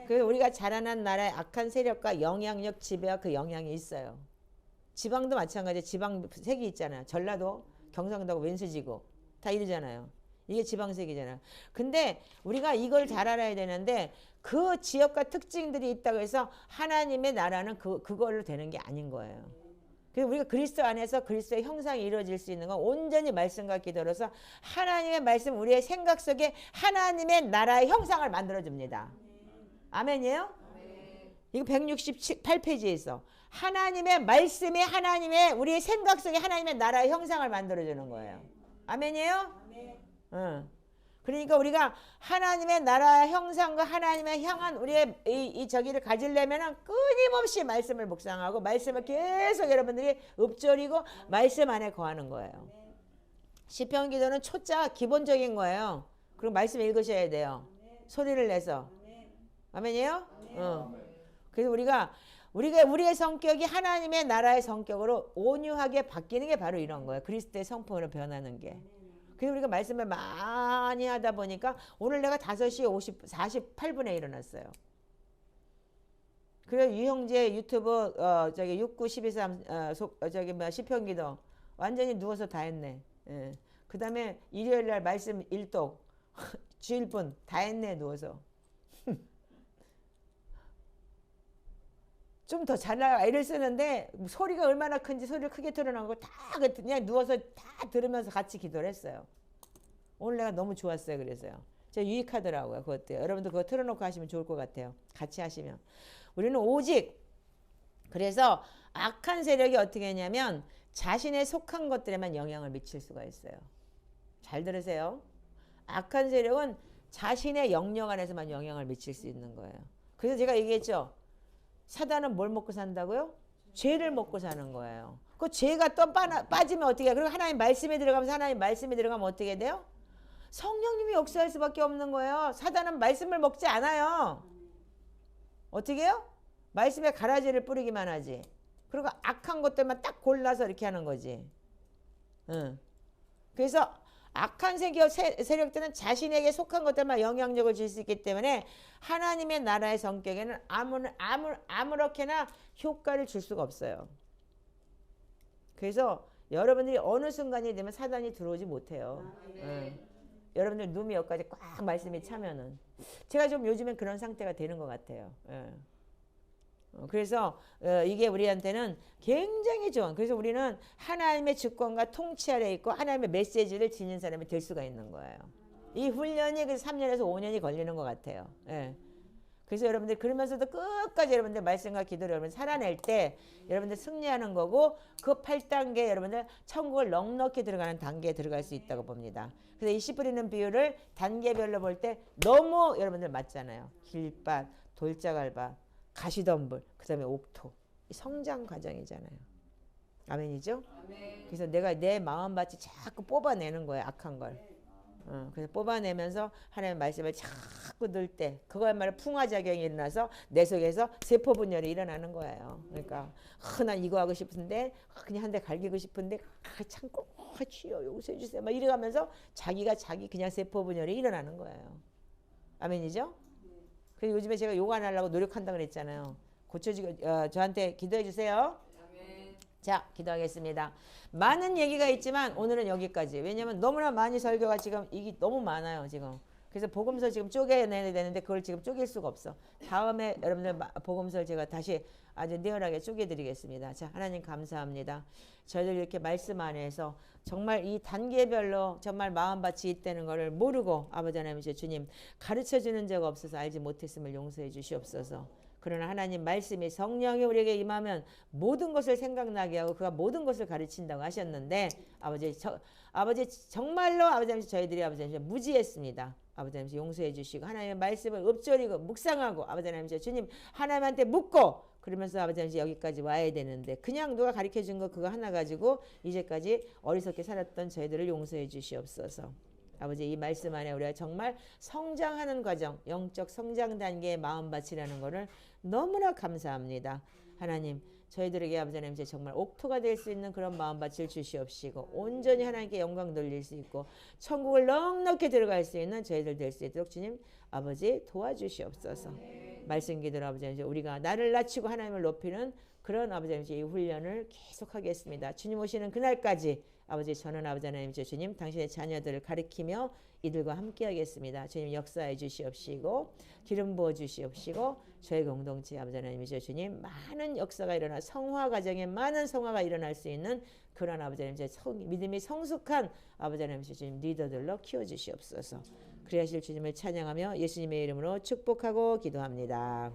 그래서 우리가 자라난 나라의 악한 세력과 영향력, 지배와 그 영향이 있어요. 지방도 마찬가지예요. 지방 색이 있잖아요. 전라도, 경상도하고 왼수지구 다 이러잖아요. 이게 지방색이잖아요. 근데 우리가 이걸 잘 알아야 되는데 그 지역과 특징들이 있다고 해서 하나님의 나라는 그걸로 되는 게 아닌 거예요. 그래서 우리가 그리스도 안에서 그리스도의 형상이 이루어질 수 있는 건 온전히 말씀과 기도로서 하나님의 말씀 우리의 생각 속에 하나님의 나라의 형상을 만들어줍니다. 아멘이에요? 이거 168페이지에 있어. 하나님의 말씀이 하나님의 우리의 생각 속에 하나님의 나라의 형상을 만들어주는 거예요. 아멘이에요? 그러니까 우리가 하나님의 나라의 형상과 하나님의 향한 우리의 이 저기를 가지려면은 끊임없이 말씀을 묵상하고 말씀을 계속 여러분들이 읊조리고 말씀 안에 거하는 거예요. 시편 기도는 초자 기본적인 거예요. 그리고 말씀 읽으셔야 돼요. 소리를 내서. 아멘이에요? 그래서 우리의 성격이 하나님의 나라의 성격으로 온유하게 바뀌는 게 바로 이런 거예요. 그리스도의 성품으로 변하는 게. 그래서 우리가 말씀을 많이 하다 보니까 오늘 내가 5시 48분에 일어났어요. 그래서 유형제 유튜브 저기 69, 12, 3 시편기도 완전히 누워서 다 했네. 예. 그 다음에 일요일날 말씀 일독 주일분 다 했네 누워서. 좀 더 잘나가 애를 쓰는데 소리가 얼마나 큰지 소리를 크게 틀어놓고 다 그냥 누워서 다 들으면서 같이 기도를 했어요. 오늘 내가 너무 좋았어요. 그래서요. 제가 유익하더라고요. 그것도 여러분도 그거 틀어놓고 하시면 좋을 것 같아요. 같이 하시면. 우리는 오직 그래서 악한 세력이 어떻게 했냐면 자신의 속한 것들에만 영향을 미칠 수가 있어요. 잘 들으세요. 악한 세력은 자신의 영역 안에서만 영향을 미칠 수 있는 거예요. 그래서 제가 얘기했죠. 사단은 뭘 먹고 산다고요? 죄를 먹고 사는 거예요. 그 죄가 또 빠지면 어떻게 해요? 그리고 하나님 말씀에 들어가면서 하나님 말씀에 들어가면 어떻게 돼요? 성령님이 역사할 수밖에 없는 거예요. 사단은 말씀을 먹지 않아요. 어떻게 해요? 말씀에 가라지를 뿌리기만 하지. 그리고 악한 것들만 딱 골라서 이렇게 하는 거지. 그래서 악한 세력들은 자신에게 속한 것들만 영향력을 줄 수 있기 때문에 하나님의 나라의 성격에는 아무렇게나 효과를 줄 수가 없어요. 그래서 여러분들이 어느 순간이 되면 사단이 들어오지 못해요. 여러분들 눈이 여기까지 꽉 말씀이 차면은 제가 좀 요즘엔 그런 상태가 되는 것 같아요. 그래서 이게 우리한테는 굉장히 좋은, 그래서 우리는 하나님의 주권과 통치 아래 있고 하나님의 메시지를 지닌 사람이 될 수가 있는 거예요. 이 훈련이 그래서 3년에서 5년이 걸리는 것 같아요. 그래서 여러분들 그러면서도 끝까지 여러분들 말씀과 기도를 여러분 살아낼 때 여러분들 승리하는 거고, 그 8단계 여러분들 천국을 넉넉히 들어가는 단계에 들어갈 수 있다고 봅니다. 그래서 이 씨 뿌리는 비율을 단계별로 볼 때 너무 여러분들 맞잖아요. 길밭, 돌자갈밭, 가시덤불, 그 다음에 옥토. 성장 과정이잖아요. 아멘이죠? 아멘. 그래서 내가 내 마음밭이 자꾸 뽑아내는 거예요. 악한 걸. 그래서 뽑아내면서 하나님의 말씀을 자꾸 넣을 때 그거야말로 풍화작용이 일어나서 내 속에서 세포분열이 일어나는 거예요. 그러니까 난 이거 하고 싶은데 그냥 한 대 갈기고 싶은데 참고 주여 용서해 주세요 막 이래가면서 자기가 그냥 세포분열이 일어나는 거예요. 아멘이죠? 그래서 요즘에 제가 요가 안 하려고 노력한다고 그랬잖아요. 고쳐지고 저한테 기도해 주세요. 자, 기도하겠습니다. 많은 얘기가 있지만 오늘은 여기까지. 왜냐하면 너무나 많이 설교가 지금 이게 너무 많아요. 지금. 그래서 복음서 지금 쪼개내야 되는데 그걸 지금 쪼갤 수가 없어. 다음에 여러분들 복음서를 제가 다시 아주 리얼하게 쪼개드리겠습니다. 자, 하나님 감사합니다. 저희들 이렇게 말씀 안에서 정말 이 단계별로 정말 마음밭이 있다는 것을 모르고 아버지 하나님 주님 가르쳐주는 적 없어서 알지 못했음을 용서해 주시옵소서. 그러나 하나님 말씀이 성령이 우리에게 임하면 모든 것을 생각나게 하고 그가 모든 것을 가르친다고 하셨는데 아버지 정말로 아버지 저희들이 아버지 무지했습니다. 아버지 용서해 주시고 하나님의 말씀을 읊조리고 묵상하고 아버지 하나님 주님 하나님한테 묻고 그러면서 아버지 여기까지 와야 되는데 그냥 누가 가르쳐 준 거 그거 하나 가지고 이제까지 어리석게 살았던 저희들을 용서해 주시옵소서. 아버지 이 말씀 안에 우리가 정말 성장하는 과정, 영적 성장 단계의 마음밭이라는 것을 너무나 감사합니다. 하나님 저희들에게 아버지 하나님 정말 옥토가 될 수 있는 그런 마음밭을 주시옵시고 온전히 하나님께 영광 돌릴 수 있고 천국을 넉넉히 들어갈 수 있는 저희들 될 수 있도록 주님 아버지 도와주시옵소서. 말씀 기도로 아버지 하나님 우리가 나를 낮추고 하나님을 높이는 그런 아버지 하나님 이 훈련을 계속하겠습니다. 주님 오시는 그날까지 아버지 저는 아버지 하나님 주님 당신의 자녀들을 가리키며 이들과 함께 하겠습니다. 주님 역사해 주시옵시고 기름 부어 주시옵시고 저희 공동체 아버지 하나님 주님 많은 역사가 일어나 성화 과정에 많은 성화가 일어날 수 있는 그런 아버지 하나님 믿음이 성숙한 아버지 하나님 주님 리더들로 키워 주시옵소서. 그리하실 주님을 찬양하며 예수님의 이름으로 축복하고 기도합니다.